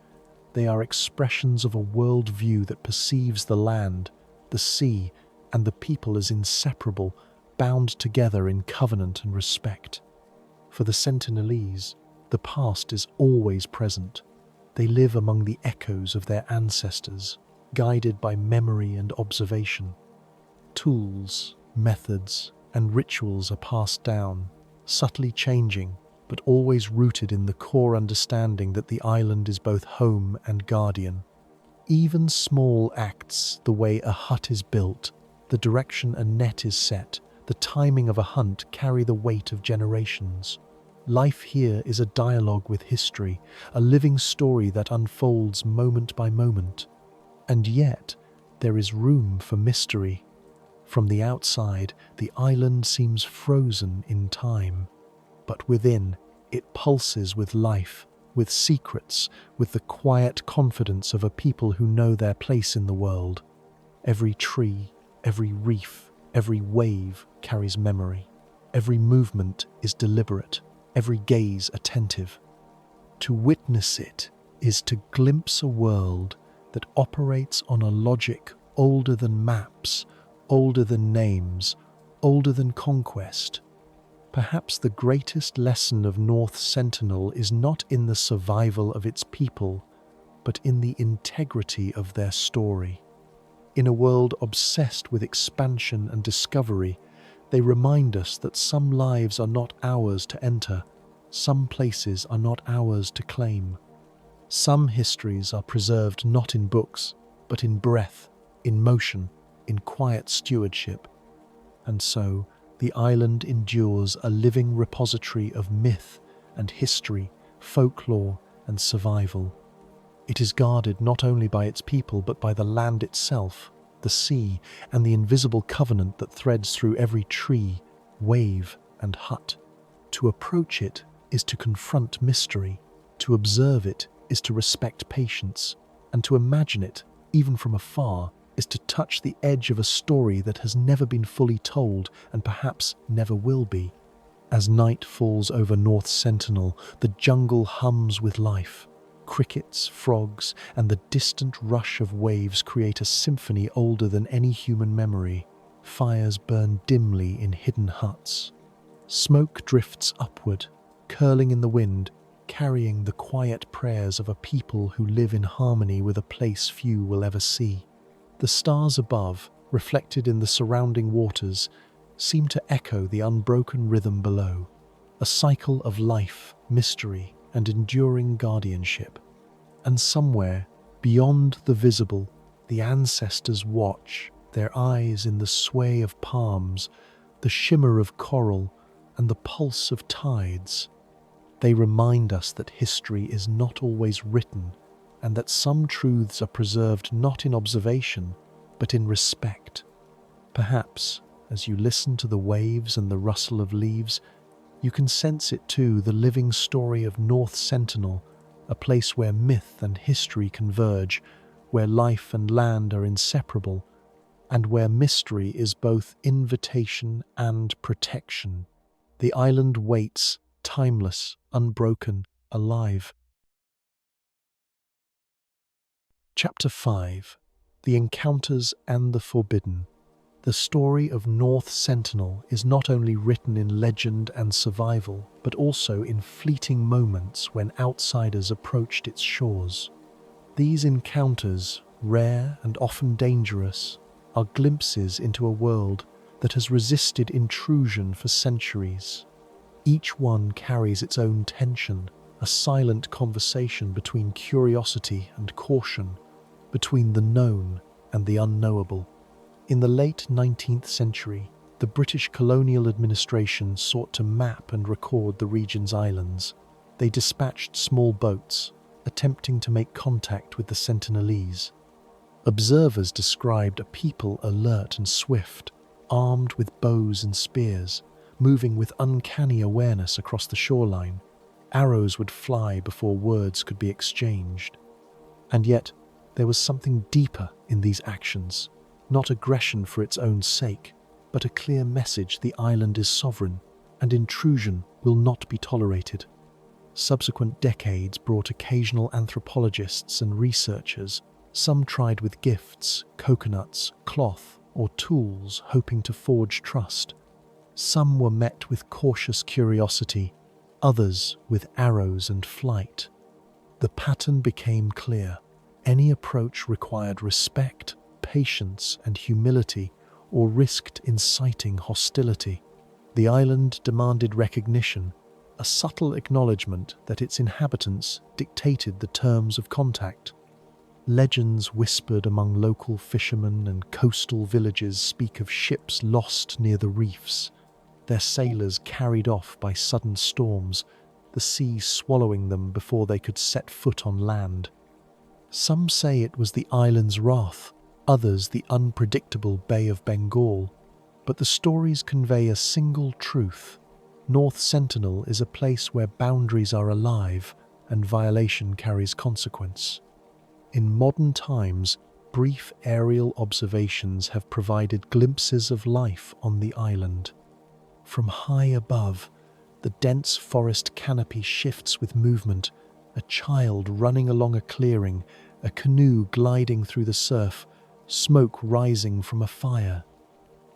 they are expressions of a worldview that perceives the land, the sea, and the people as inseparable, bound together in covenant and respect. For the Sentinelese, the past is always present. They live among the echoes of their ancestors, guided by memory and observation. Tools, methods, and rituals are passed down, subtly changing, but always rooted in the core understanding that the island is both home and guardian. Even small acts, the way a hut is built, the direction a net is set, the timing of a hunt carry the weight of generations. Life here is a dialogue with history, a living story that unfolds moment by moment. And yet, there is room for mystery. From the outside, the island seems frozen in time, but within, it pulses with life, with secrets, with the quiet confidence of a people who know their place in the world. Every tree, every reef, every wave carries memory. Every movement is deliberate, every gaze attentive. To witness it is to glimpse a world that operates on a logic older than maps, older than names, older than conquest. Perhaps the greatest lesson of North Sentinel is not in the survival of its people, but in the integrity of their story. In a world obsessed with expansion and discovery, they remind us that some lives are not ours to enter, some places are not ours to claim. Some histories are preserved not in books, but in breath, in motion, in quiet stewardship. And so, the island endures a living repository of myth and history, folklore and survival. It is guarded not only by its people but by the land itself, the sea, and the invisible covenant that threads through every tree, wave, and hut. To approach it is to confront mystery, to observe it is to respect patience, and to imagine it, even from afar, is to touch the edge of a story that has never been fully told and perhaps never will be. As night falls over North Sentinel, the jungle hums with life. Crickets, frogs, and the distant rush of waves create a symphony older than any human memory. Fires burn dimly in hidden huts. Smoke drifts upward, curling in the wind, carrying the quiet prayers of a people who live in harmony with a place few will ever see. The stars above, reflected in the surrounding waters, seem to echo the unbroken rhythm below, a cycle of life, mystery, and enduring guardianship. And somewhere, beyond the visible, the ancestors watch, their eyes in the sway of palms, the shimmer of coral, and the pulse of tides. They remind us that history is not always written, and that some truths are preserved not in observation, but in respect. Perhaps, as you listen to the waves and the rustle of leaves, you can sense it too, the living story of North Sentinel, a place where myth and history converge, where life and land are inseparable, and where mystery is both invitation and protection. The island waits, timeless, unbroken, alive. Chapter 5: The Encounters and the Forbidden. The story of North Sentinel is not only written in legend and survival, but also in fleeting moments when outsiders approached its shores. These encounters, rare and often dangerous, are glimpses into a world that has resisted intrusion for centuries. Each one carries its own tension, a silent conversation between curiosity and caution, between the known and the unknowable. In the late 19th century, the British colonial administration sought to map and record the region's islands. They dispatched small boats, attempting to make contact with the Sentinelese. Observers described a people alert and swift, armed with bows and spears, moving with uncanny awareness across the shoreline. Arrows would fly before words could be exchanged. And yet, there was something deeper in these actions, not aggression for its own sake, but a clear message the island is sovereign, and intrusion will not be tolerated. Subsequent decades brought occasional anthropologists and researchers. Some tried with gifts, coconuts, cloth, or tools, hoping to forge trust. Some were met with cautious curiosity, others with arrows and flight. The pattern became clear. Any approach required respect, patience, and humility, or risked inciting hostility. The island demanded recognition, a subtle acknowledgement that its inhabitants dictated the terms of contact. Legends whispered among local fishermen and coastal villages speak of ships lost near the reefs, their sailors carried off by sudden storms, the sea swallowing them before they could set foot on land. Some say it was the island's wrath, others the unpredictable Bay of Bengal, but the stories convey a single truth. North Sentinel is a place where boundaries are alive and violation carries consequence. In modern times, brief aerial observations have provided glimpses of life on the island. From high above, the dense forest canopy shifts with movement, a child running along a clearing, a canoe gliding through the surf, smoke rising from a fire.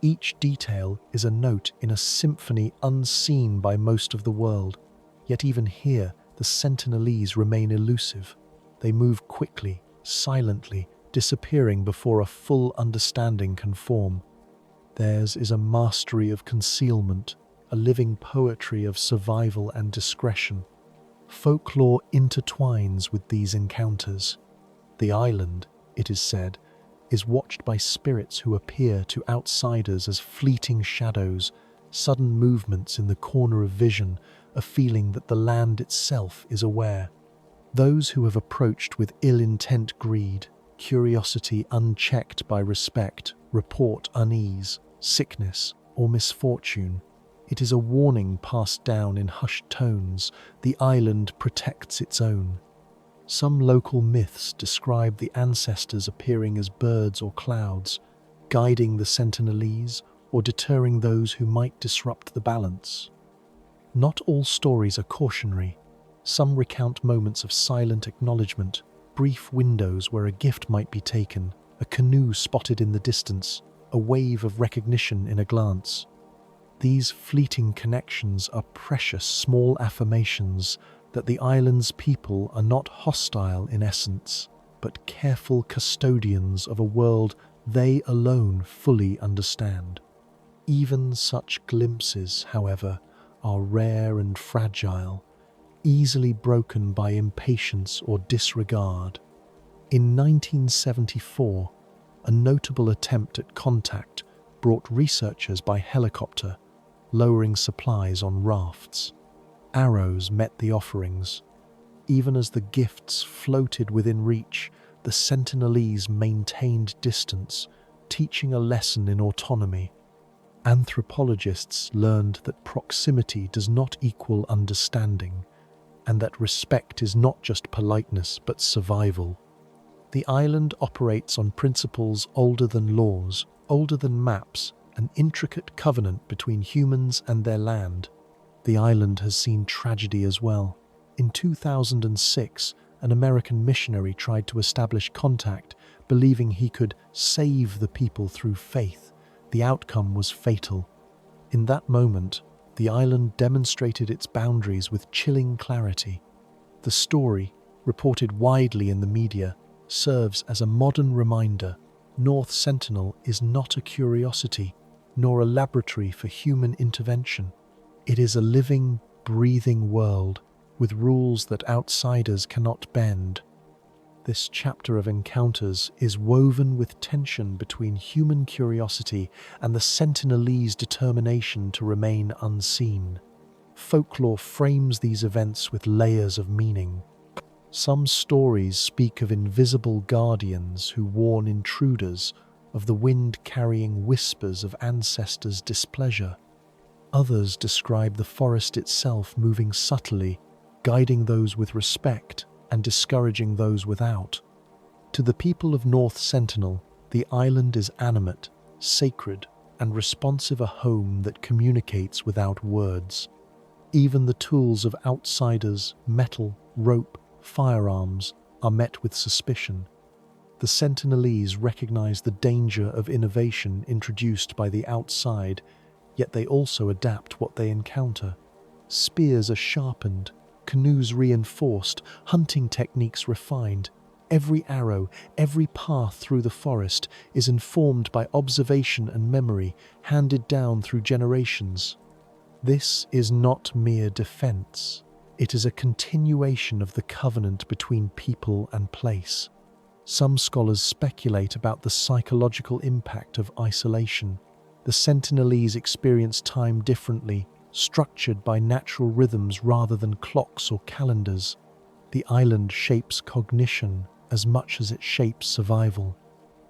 Each detail is a note in a symphony unseen by most of the world, yet even here the Sentinelese remain elusive. They move quickly, silently, disappearing before a full understanding can form. Theirs is a mastery of concealment, a living poetry of survival and discretion. Folklore intertwines with these encounters. The island, it is said, is watched by spirits who appear to outsiders as fleeting shadows, sudden movements in the corner of vision, a feeling that the land itself is aware. Those who have approached with ill-intent greed, curiosity unchecked by respect, report unease, sickness, or misfortune. It is a warning passed down in hushed tones. The island protects its own. Some local myths describe the ancestors appearing as birds or clouds, guiding the Sentinelese or deterring those who might disrupt the balance. Not all stories are cautionary. Some recount moments of silent acknowledgement, brief windows where a gift might be taken, a canoe spotted in the distance, a wave of recognition in a glance. These fleeting connections are precious small affirmations that the island's people are not hostile in essence, but careful custodians of a world they alone fully understand. Even such glimpses, however, are rare and fragile, easily broken by impatience or disregard. In 1974, a notable attempt at contact brought researchers by helicopter, lowering supplies on rafts. Arrows met the offerings. Even as the gifts floated within reach, the Sentinelese maintained distance, teaching a lesson in autonomy. Anthropologists learned that proximity does not equal understanding. and that respect is not just politeness but survival. The island operates on principles older than laws, older than maps, an intricate covenant between humans and their land. The island has seen tragedy as well. In 2006, an American missionary tried to establish contact, believing he could save the people through faith. The outcome was fatal. In that moment, the island demonstrated its boundaries with chilling clarity. The story, reported widely in the media, serves as a modern reminder: North Sentinel is not a curiosity, nor a laboratory for human intervention. It is a living, breathing world with rules that outsiders cannot bend. This chapter of encounters is woven with tension between human curiosity and the Sentinelese determination to remain unseen. Folklore frames these events with layers of meaning. Some stories speak of invisible guardians who warn intruders, of the wind carrying whispers of ancestors' displeasure. Others describe the forest itself moving subtly, guiding those with respect and discouraging those without. To the people of North Sentinel, the island is animate, sacred, and responsive, a home that communicates without words. Even the tools of outsiders, metal, rope, firearms, are met with suspicion. The Sentinelese recognize the danger of innovation introduced by the outside, yet they also adapt what they encounter. Spears are sharpened, canoes reinforced, hunting techniques refined. Every arrow, every path through the forest is informed by observation and memory, handed down through generations. This is not mere defense. It is a continuation of the covenant between people and place. Some scholars speculate about the psychological impact of isolation. The Sentinelese experience time differently, structured by natural rhythms rather than clocks or calendars. The island shapes cognition as much as it shapes survival.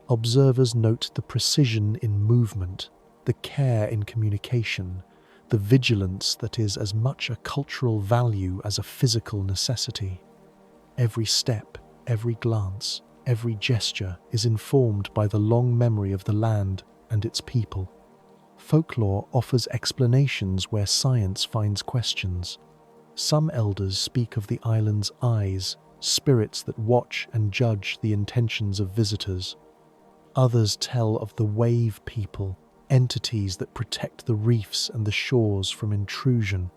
Observers note the precision in movement, the care in communication, the vigilance that is as much a cultural value as a physical necessity. Every step, every glance, every gesture is informed by the long memory of the land and its people. Folklore offers explanations where science finds questions. Some elders speak of the island's eyes, spirits that watch and judge the intentions of visitors. Others tell of the wave people, entities that protect the reefs and the shores from intrusion.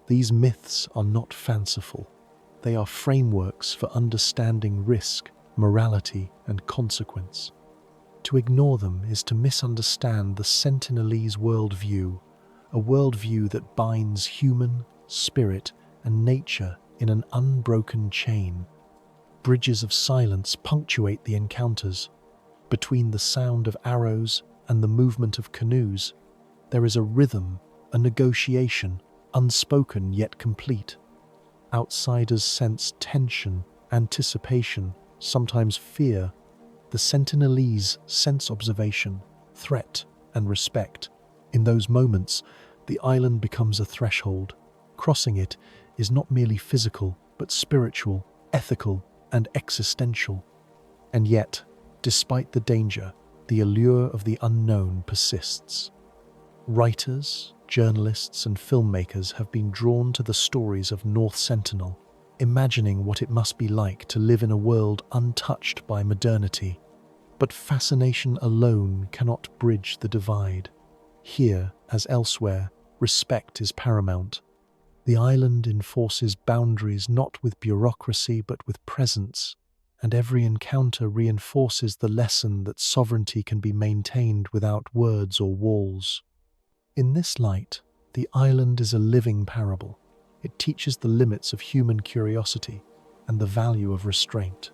These myths are not fanciful. They are frameworks for understanding risk, morality, and consequence. To ignore them is to misunderstand the Sentinelese worldview, a worldview that binds human, spirit, and nature in an unbroken chain. Bridges of silence punctuate the encounters. Between the sound of arrows and the movement of canoes, there is a rhythm, a negotiation, unspoken yet complete. Outsiders sense tension, anticipation, sometimes fear. The Sentinelese sense observation, threat, and respect. In those moments, the island becomes a threshold. Crossing it is not merely physical, but spiritual, ethical, and existential. And yet, despite the danger, the allure of the unknown persists. Writers, journalists, and filmmakers have been drawn to the stories of North Sentinel, imagining what it must be like to live in a world untouched by modernity. But fascination alone cannot bridge the divide. Here, as elsewhere, respect is paramount. The island enforces boundaries not with bureaucracy but with presence, and every encounter reinforces the lesson that sovereignty can be maintained without words or walls. In this light, the island is a living parable. It teaches the limits of human curiosity and the value of restraint.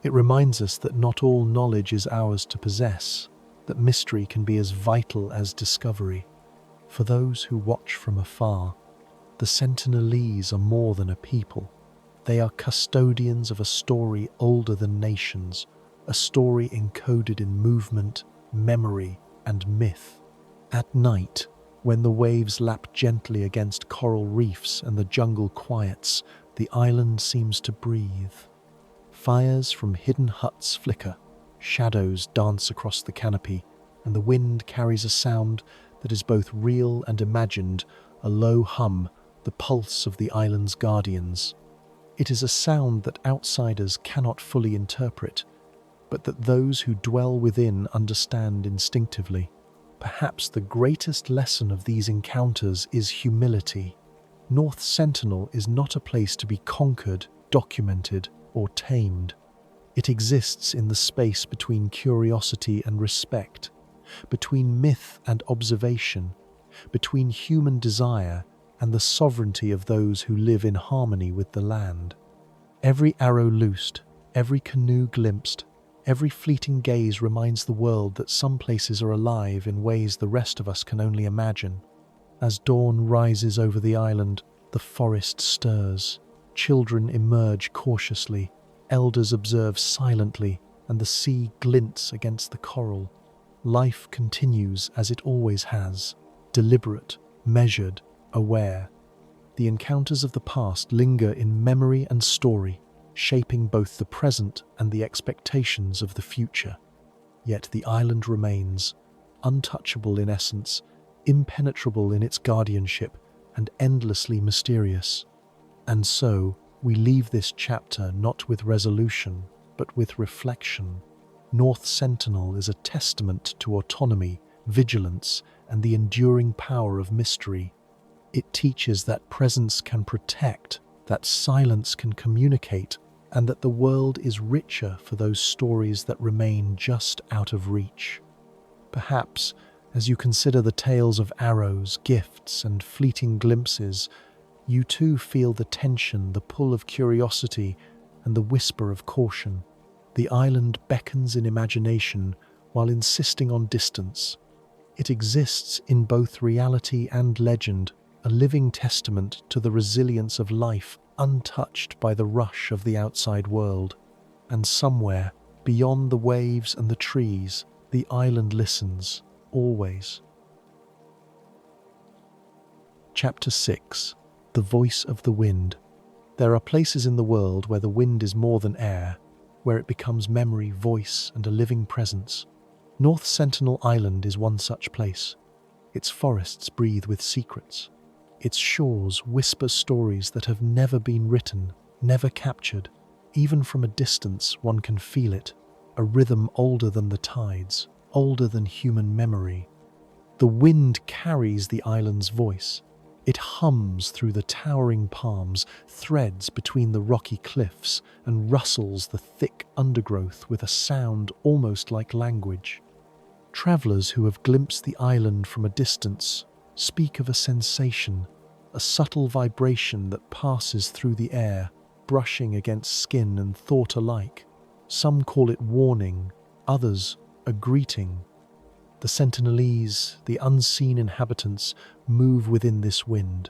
It reminds us that not all knowledge is ours to possess, that mystery can be as vital as discovery. For those who watch from afar, the Sentinelese are more than a people. They are custodians of a story older than nations, a story encoded in movement, memory, and myth. At night, when the waves lap gently against coral reefs and the jungle quiets, the island seems to breathe. Fires from hidden huts flicker, shadows dance across the canopy, and the wind carries a sound that is both real and imagined, a low hum, the pulse of the island's guardians. It is a sound that outsiders cannot fully interpret, but that those who dwell within understand instinctively. Perhaps the greatest lesson of these encounters is humility. North Sentinel is not a place to be conquered, documented, or tamed. It exists in the space between curiosity and respect, between myth and observation, between human desire and the sovereignty of those who live in harmony with the land. Every arrow loosed, every canoe glimpsed, every fleeting gaze reminds the world that some places are alive in ways the rest of us can only imagine. As dawn rises over the island, the forest stirs. Children emerge cautiously, elders observe silently, and the sea glints against the coral. Life continues as it always has, deliberate, measured, aware. The encounters of the past linger in memory and story, shaping both the present and the expectations of the future. Yet the island remains, untouchable in essence, impenetrable in its guardianship, and endlessly mysterious. And so, we leave this chapter not with resolution, but with reflection. North Sentinel is a testament to autonomy, vigilance, and the enduring power of mystery. It teaches that presence can protect, that silence can communicate, and that the world is richer for those stories that remain just out of reach. Perhaps, as you consider the tales of arrows, gifts, and fleeting glimpses, you too feel the tension, the pull of curiosity, and the whisper of caution. The island beckons in imagination while insisting on distance. It exists in both reality and legend, a living testament to the resilience of life untouched by the rush of the outside world. And somewhere, beyond the waves and the trees, the island listens, always. Chapter 6. The Voice of the Wind. There are places in the world where the wind is more than air, where it becomes memory, voice, and a living presence. North Sentinel Island is one such place. Its forests breathe with secrets. Its shores whisper stories that have never been written, never captured. Even from a distance, one can feel it, a rhythm older than the tides, older than human memory. The wind carries the island's voice. It hums through the towering palms, threads between the rocky cliffs, and rustles the thick undergrowth with a sound almost like language. Travelers who have glimpsed the island from a distance speak of a sensation, a subtle vibration that passes through the air, brushing against skin and thought alike. Some call it warning, others a greeting. The Sentinelese, the unseen inhabitants, move within this wind.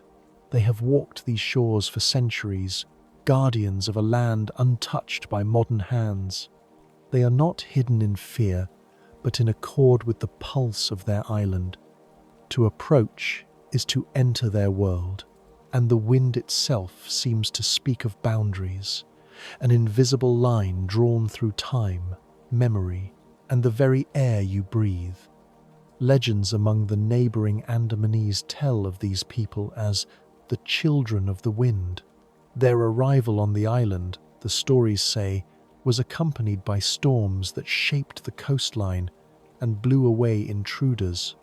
They have walked these shores for centuries, guardians of a land untouched by modern hands. They are not hidden in fear, but in accord with the pulse of their island. To approach is to enter their world, and the wind itself seems to speak of boundaries, an invisible line drawn through time, memory, and the very air you breathe. Legends among the neighboring Andamanese tell of these people as the children of the wind. Their arrival on the island, the stories say, was accompanied by storms that shaped the coastline and blew away intruders.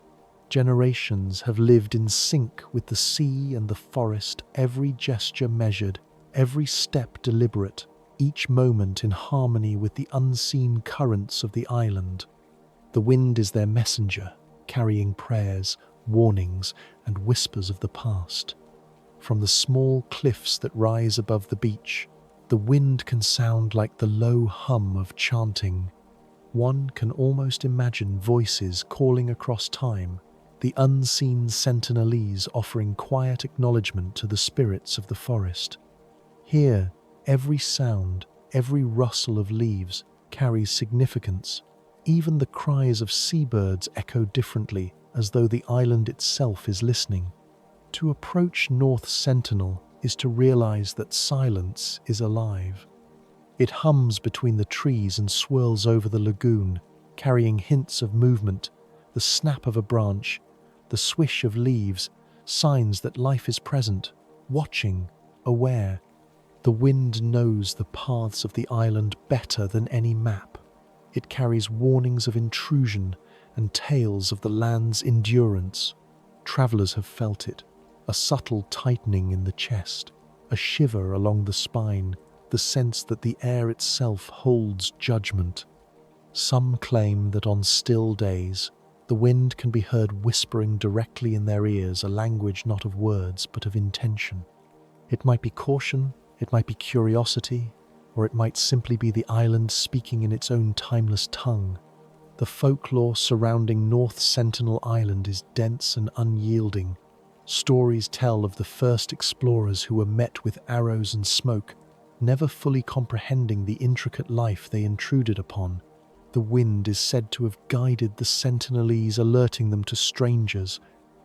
Generations have lived in sync with the sea and the forest, every gesture measured, every step deliberate, each moment in harmony with the unseen currents of the island. The wind is their messenger, carrying prayers, warnings, and whispers of the past. From the small cliffs that rise above the beach, the wind can sound like the low hum of chanting. One can almost imagine voices calling across time, the unseen Sentinelese offering quiet acknowledgement to the spirits of the forest. Here, every sound, every rustle of leaves carries significance. Even the cries of seabirds echo differently, as though the island itself is listening. To approach North Sentinel is to realize that silence is alive. It hums between the trees and swirls over the lagoon, carrying hints of movement, the snap of a branch, the swish of leaves, signs that life is present, watching, aware. The wind knows the paths of the island better than any map. It carries warnings of intrusion and tales of the land's endurance. Travelers have felt it, a subtle tightening in the chest, a shiver along the spine, the sense that the air itself holds judgment. Some claim that on still days, the wind can be heard whispering directly in their ears a language not of words but of intention. It might be caution, it might be curiosity, or it might simply be the island speaking in its own timeless tongue. The folklore surrounding North Sentinel Island is dense and unyielding. Stories tell of the first explorers who were met with arrows and smoke, never fully comprehending the intricate life they intruded upon. The wind is said to have guided the Sentinelese, alerting them to strangers,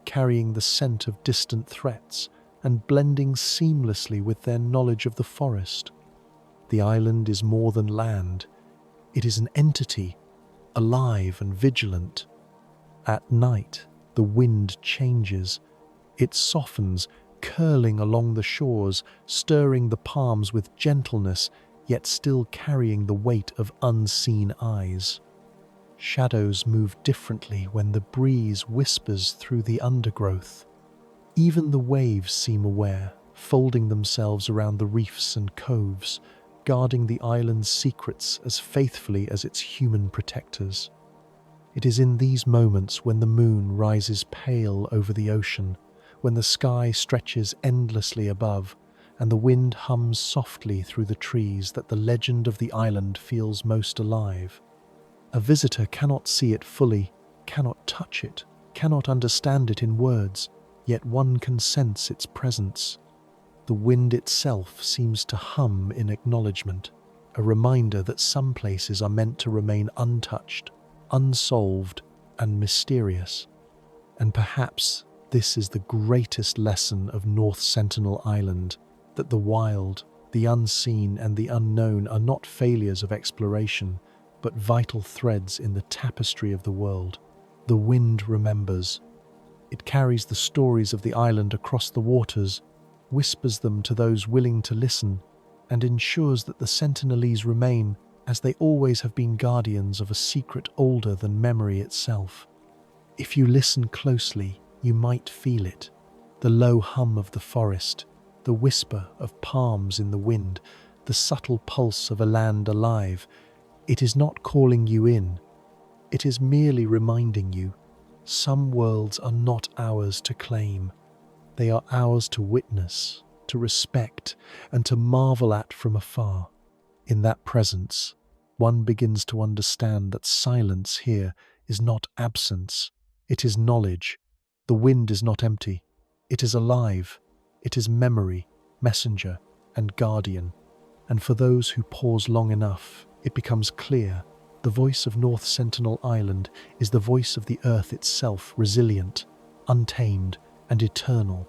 carrying the scent of distant threats, and blending seamlessly with their knowledge of the forest. The island is more than land. It is an entity, alive and vigilant. At night, the wind changes. It softens, curling along the shores, stirring the palms with gentleness, yet still carrying the weight of unseen eyes. Shadows move differently when the breeze whispers through the undergrowth. Even the waves seem aware, folding themselves around the reefs and coves, guarding the island's secrets as faithfully as its human protectors. It is in these moments when the moon rises pale over the ocean, when the sky stretches endlessly above, and the wind hums softly through the trees, that the legend of the island feels most alive. A visitor cannot see it fully, cannot touch it, cannot understand it in words, yet one can sense its presence. The wind itself seems to hum in acknowledgement, a reminder that some places are meant to remain untouched, unsolved, and mysterious. And perhaps this is the greatest lesson of North Sentinel Island, that the wild, the unseen, and the unknown are not failures of exploration, but vital threads in the tapestry of the world. The wind remembers. It carries the stories of the island across the waters, whispers them to those willing to listen, and ensures that the Sentinelese remain, as they always have been, guardians of a secret older than memory itself. If you listen closely, you might feel it, the low hum of the forest, the whisper of palms in the wind, the subtle pulse of a land alive. It is not calling you in, it is merely reminding you, some worlds are not ours to claim. They are ours to witness, to respect, and to marvel at from afar. In that presence, one begins to understand that silence here is not absence, it is knowledge. The wind is not empty, it is alive, it is memory, messenger, and guardian. And for those who pause long enough, it becomes clear. The voice of North Sentinel Island is the voice of the earth itself, resilient, untamed, and eternal.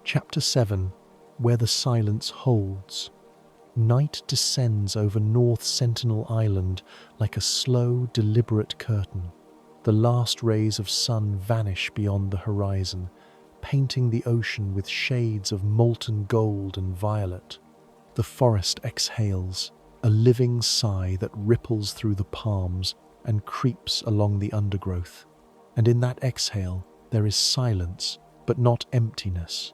Chapter 7. Where the Silence Holds. Night descends over North Sentinel Island like a slow, deliberate curtain. The last rays of sun vanish beyond the horizon, painting the ocean with shades of molten gold and violet. The forest exhales, a living sigh that ripples through the palms and creeps along the undergrowth. And in that exhale, there is silence, but not emptiness.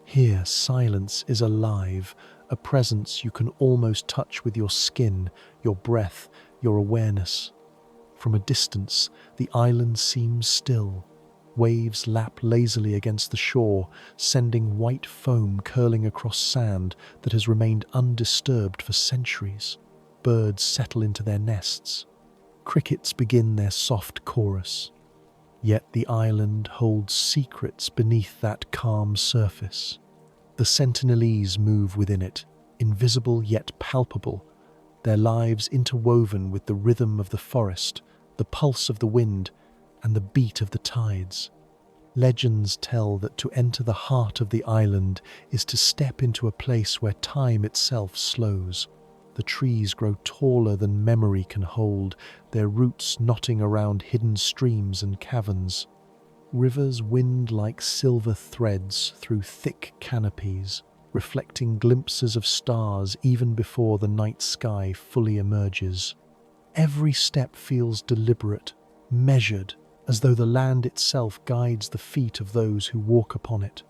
Here, silence is alive, a presence you can almost touch with your skin, your breath, your awareness. From a distance, the island seems still. Waves lap lazily against the shore, sending white foam curling across sand that has remained undisturbed for centuries. Birds settle into their nests. Crickets begin their soft chorus. Yet the island holds secrets beneath that calm surface. The Sentinelese move within it, invisible yet palpable, their lives interwoven with the rhythm of the forest, the pulse of the wind, and the beat of the tides. Legends tell that to enter the heart of the island is to step into a place where time itself slows. The trees grow taller than memory can hold, their roots knotting around hidden streams and caverns. Rivers wind like silver threads through thick canopies, reflecting glimpses of stars even before the night sky fully emerges. Every step feels deliberate, measured, as though the land itself guides the feet of those who walk upon it.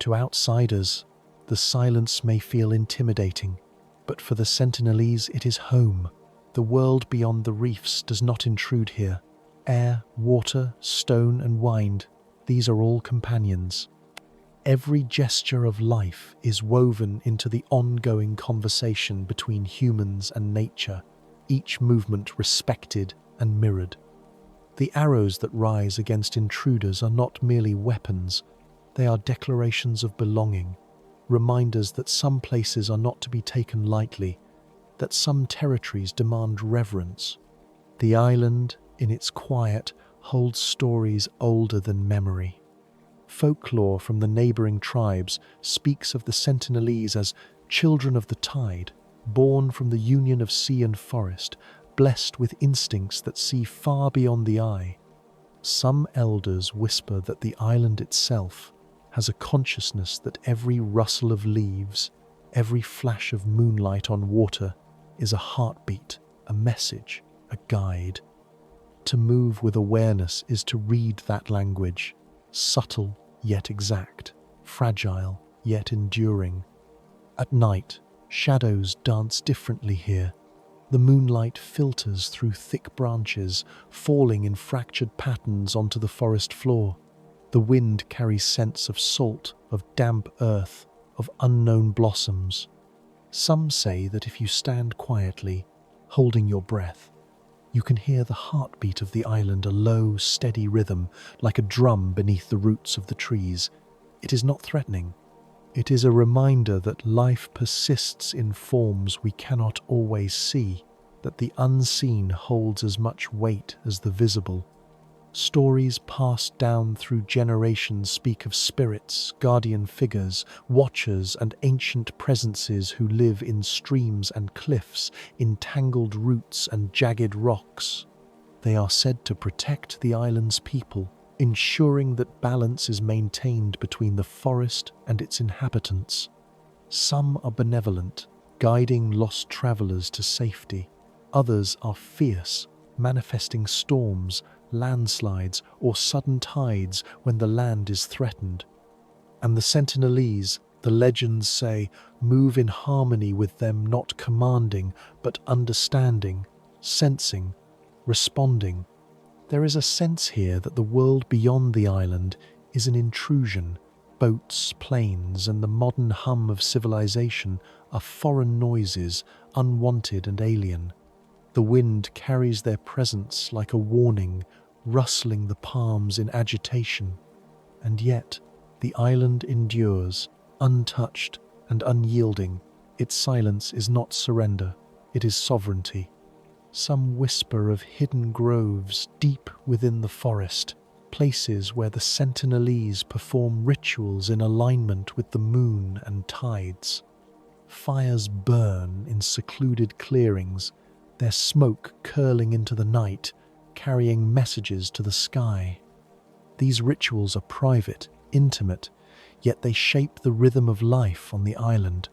To outsiders, the silence may feel intimidating, but for the Sentinelese it is home. The world beyond the reefs does not intrude here. Air, water, stone and wind, these are all companions. Every gesture of life is woven into the ongoing conversation between humans and nature, each movement respected and mirrored. The arrows that rise against intruders are not merely weapons, they are declarations of belonging, reminders that some places are not to be taken lightly, that some territories demand reverence. The island, in its quiet, holds stories older than memory. Folklore from the neighbouring tribes speaks of the Sentinelese as children of the tide, born from the union of sea and forest, blessed with instincts that see far beyond the eye. Some elders whisper that the island itself has a consciousness that every rustle of leaves, every flash of moonlight on water is a heartbeat, a message, a guide. To move with awareness is to read that language, subtle yet exact, fragile yet enduring. At night, shadows dance differently here. The moonlight filters through thick branches, falling in fractured patterns onto the forest floor. The wind carries scents of salt, of damp earth, of unknown blossoms. Some say that if you stand quietly, holding your breath, you can hear the heartbeat of the island, a low, steady rhythm, like a drum beneath the roots of the trees. It is not threatening. It is a reminder that life persists in forms we cannot always see, that the unseen holds as much weight as the visible. Stories passed down through generations speak of spirits, guardian figures, watchers, and ancient presences who live in streams and cliffs, in tangled roots and jagged rocks. They are said to protect the island's people, ensuring that balance is maintained between the forest and its inhabitants. Some are benevolent, guiding lost travelers to safety. Others are fierce, manifesting storms, landslides, or sudden tides when the land is threatened. And the Sentinelese, the legends say, move in harmony with them, not commanding, but understanding, sensing, responding. There is a sense here that the world beyond the island is an intrusion. Boats, planes, and the modern hum of civilization are foreign noises, unwanted and alien. The wind carries their presence like a warning, rustling the palms in agitation. And yet, the island endures, untouched and unyielding. Its silence is not surrender, it is sovereignty. Some whisper of hidden groves deep within the forest, places where the Sentinelese perform rituals in alignment with the moon and tides. Fires burn in secluded clearings, their smoke curling into the night, carrying messages to the sky. These rituals are private, intimate, yet they shape the rhythm of life on the island.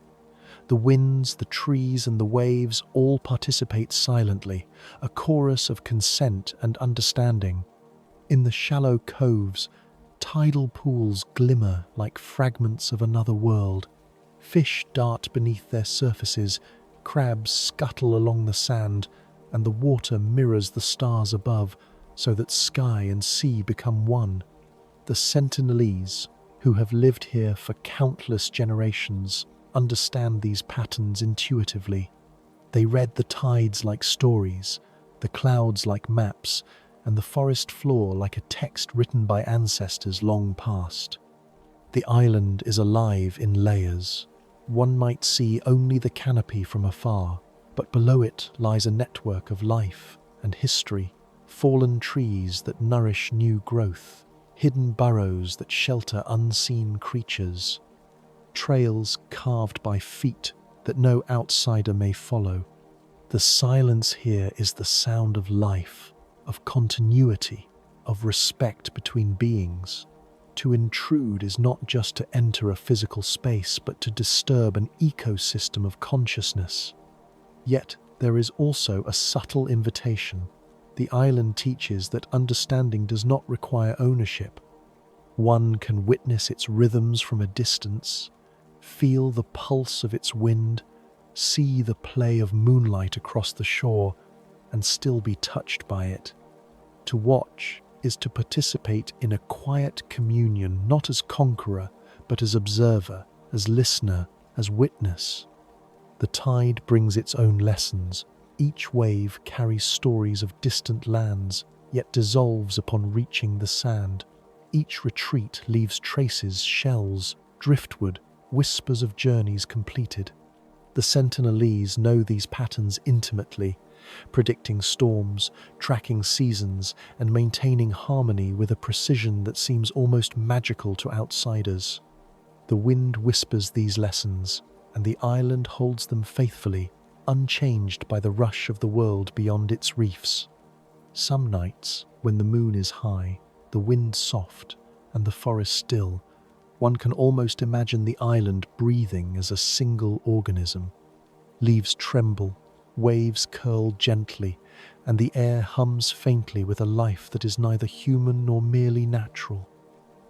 The winds, the trees, and the waves all participate silently, a chorus of consent and understanding. In the shallow coves, tidal pools glimmer like fragments of another world. Fish dart beneath their surfaces, crabs scuttle along the sand, and the water mirrors the stars above, so that sky and sea become one. The Sentinelese, who have lived here for countless generations, understand these patterns intuitively. They read the tides like stories, the clouds like maps, and the forest floor like a text written by ancestors long past. The island is alive in layers. One might see only the canopy from afar, but below it lies a network of life and history, fallen trees that nourish new growth, hidden burrows that shelter unseen creatures, trails carved by feet that no outsider may follow. The silence here is the sound of life, of continuity, of respect between beings. To intrude is not just to enter a physical space, but to disturb an ecosystem of consciousness. Yet there is also a subtle invitation. The island teaches that understanding does not require ownership. One can witness its rhythms from a distance, feel the pulse of its wind, see the play of moonlight across the shore, and still be touched by it. To watch is to participate in a quiet communion, not as conqueror, but as observer, as listener, as witness. The tide brings its own lessons. Each wave carries stories of distant lands, yet dissolves upon reaching the sand. Each retreat leaves traces, shells, driftwood, whispers of journeys completed. The Sentinelese know these patterns intimately, predicting storms, tracking seasons, and maintaining harmony with a precision that seems almost magical to outsiders. The wind whispers these lessons, and the island holds them faithfully, unchanged by the rush of the world beyond its reefs. Some nights, when the moon is high, the wind soft, and the forest still, one can almost imagine the island breathing as a single organism. Leaves tremble, waves curl gently, and the air hums faintly with a life that is neither human nor merely natural.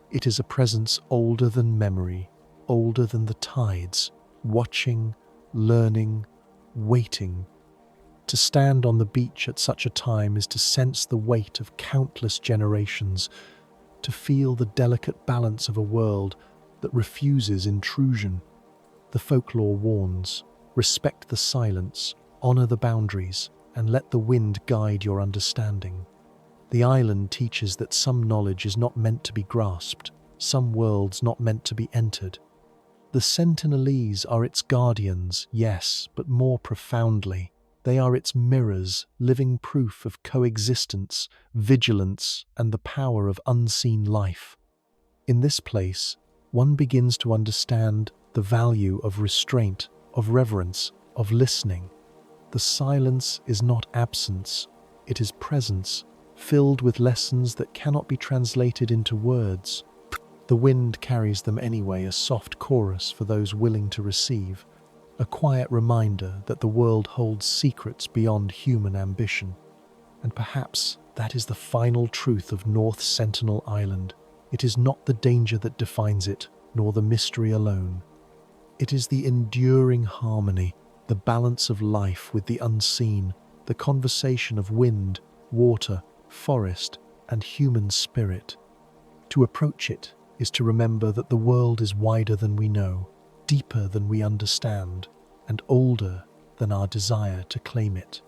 It is a presence older than memory, older than the tides, watching, learning, waiting. To stand on the beach at such a time is to sense the weight of countless generations, to feel the delicate balance of a world that refuses intrusion. The folklore warns, respect the silence, honor the boundaries, and let the wind guide your understanding. The island teaches that some knowledge is not meant to be grasped, some worlds not meant to be entered. The Sentinelese are its guardians, yes, but more profoundly. They are its mirrors, living proof of coexistence, vigilance, and the power of unseen life. In this place, one begins to understand the value of restraint, of reverence, of listening. The silence is not absence, it is presence, filled with lessons that cannot be translated into words. The wind carries them anyway, a soft chorus for those willing to receive, a quiet reminder that the world holds secrets beyond human ambition. And perhaps that is the final truth of North Sentinel Island. It is not the danger that defines it, nor the mystery alone. It is the enduring harmony, the balance of life with the unseen, the conversation of wind, water, forest, and human spirit. To approach it is to remember that the world is wider than we know, deeper than we understand, and older than our desire to claim it.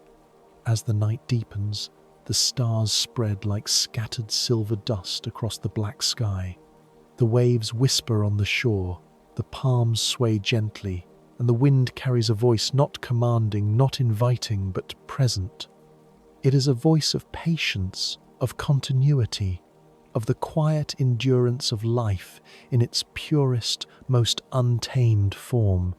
As the night deepens, the stars spread like scattered silver dust across the black sky. The waves whisper on the shore, the palms sway gently, and the wind carries a voice not commanding, not inviting, but present. It is a voice of patience, of continuity, of the quiet endurance of life in its purest, most untamed form.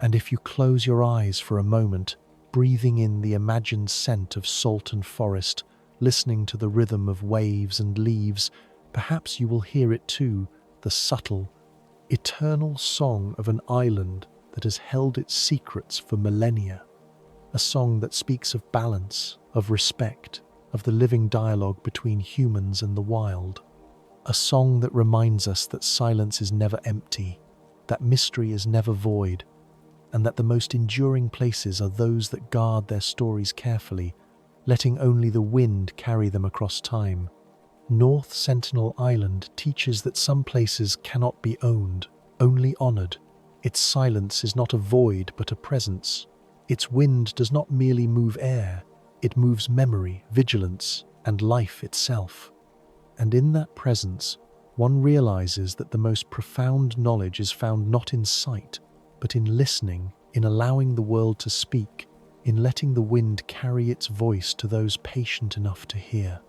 And if you close your eyes for a moment, breathing in the imagined scent of salt and forest, listening to the rhythm of waves and leaves, perhaps you will hear it too, the subtle, eternal song of an island that has held its secrets for millennia. A song that speaks of balance, of respect, of the living dialogue between humans and the wild. A song that reminds us that silence is never empty, that mystery is never void, and that the most enduring places are those that guard their stories carefully, letting only the wind carry them across time. North Sentinel Island teaches that some places cannot be owned, only honored. Its silence is not a void but a presence. Its wind does not merely move air, it moves memory, vigilance, and life itself. And in that presence, one realizes that the most profound knowledge is found not in sight, but in listening, in allowing the world to speak, in letting the wind carry its voice to those patient enough to hear.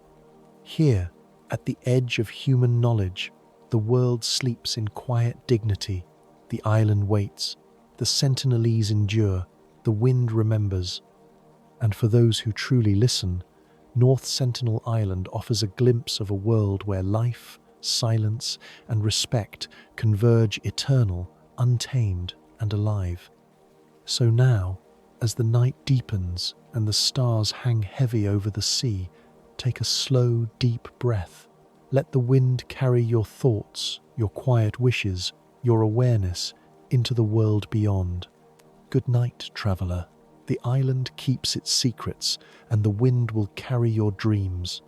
Here, At the edge of human knowledge, the world sleeps in quiet dignity. The island waits, the sentinelese endure, the wind remembers. And for those who truly listen, North Sentinel Island offers a glimpse of a world where life, silence, and respect converge eternal, untamed, and alive. So now, as the night deepens and the stars hang heavy over the sea, take a slow, deep breath. Let the wind carry your thoughts, your quiet wishes, your awareness into the world beyond. Good night, traveler. The island keeps its secrets, and the wind will carry your dreams.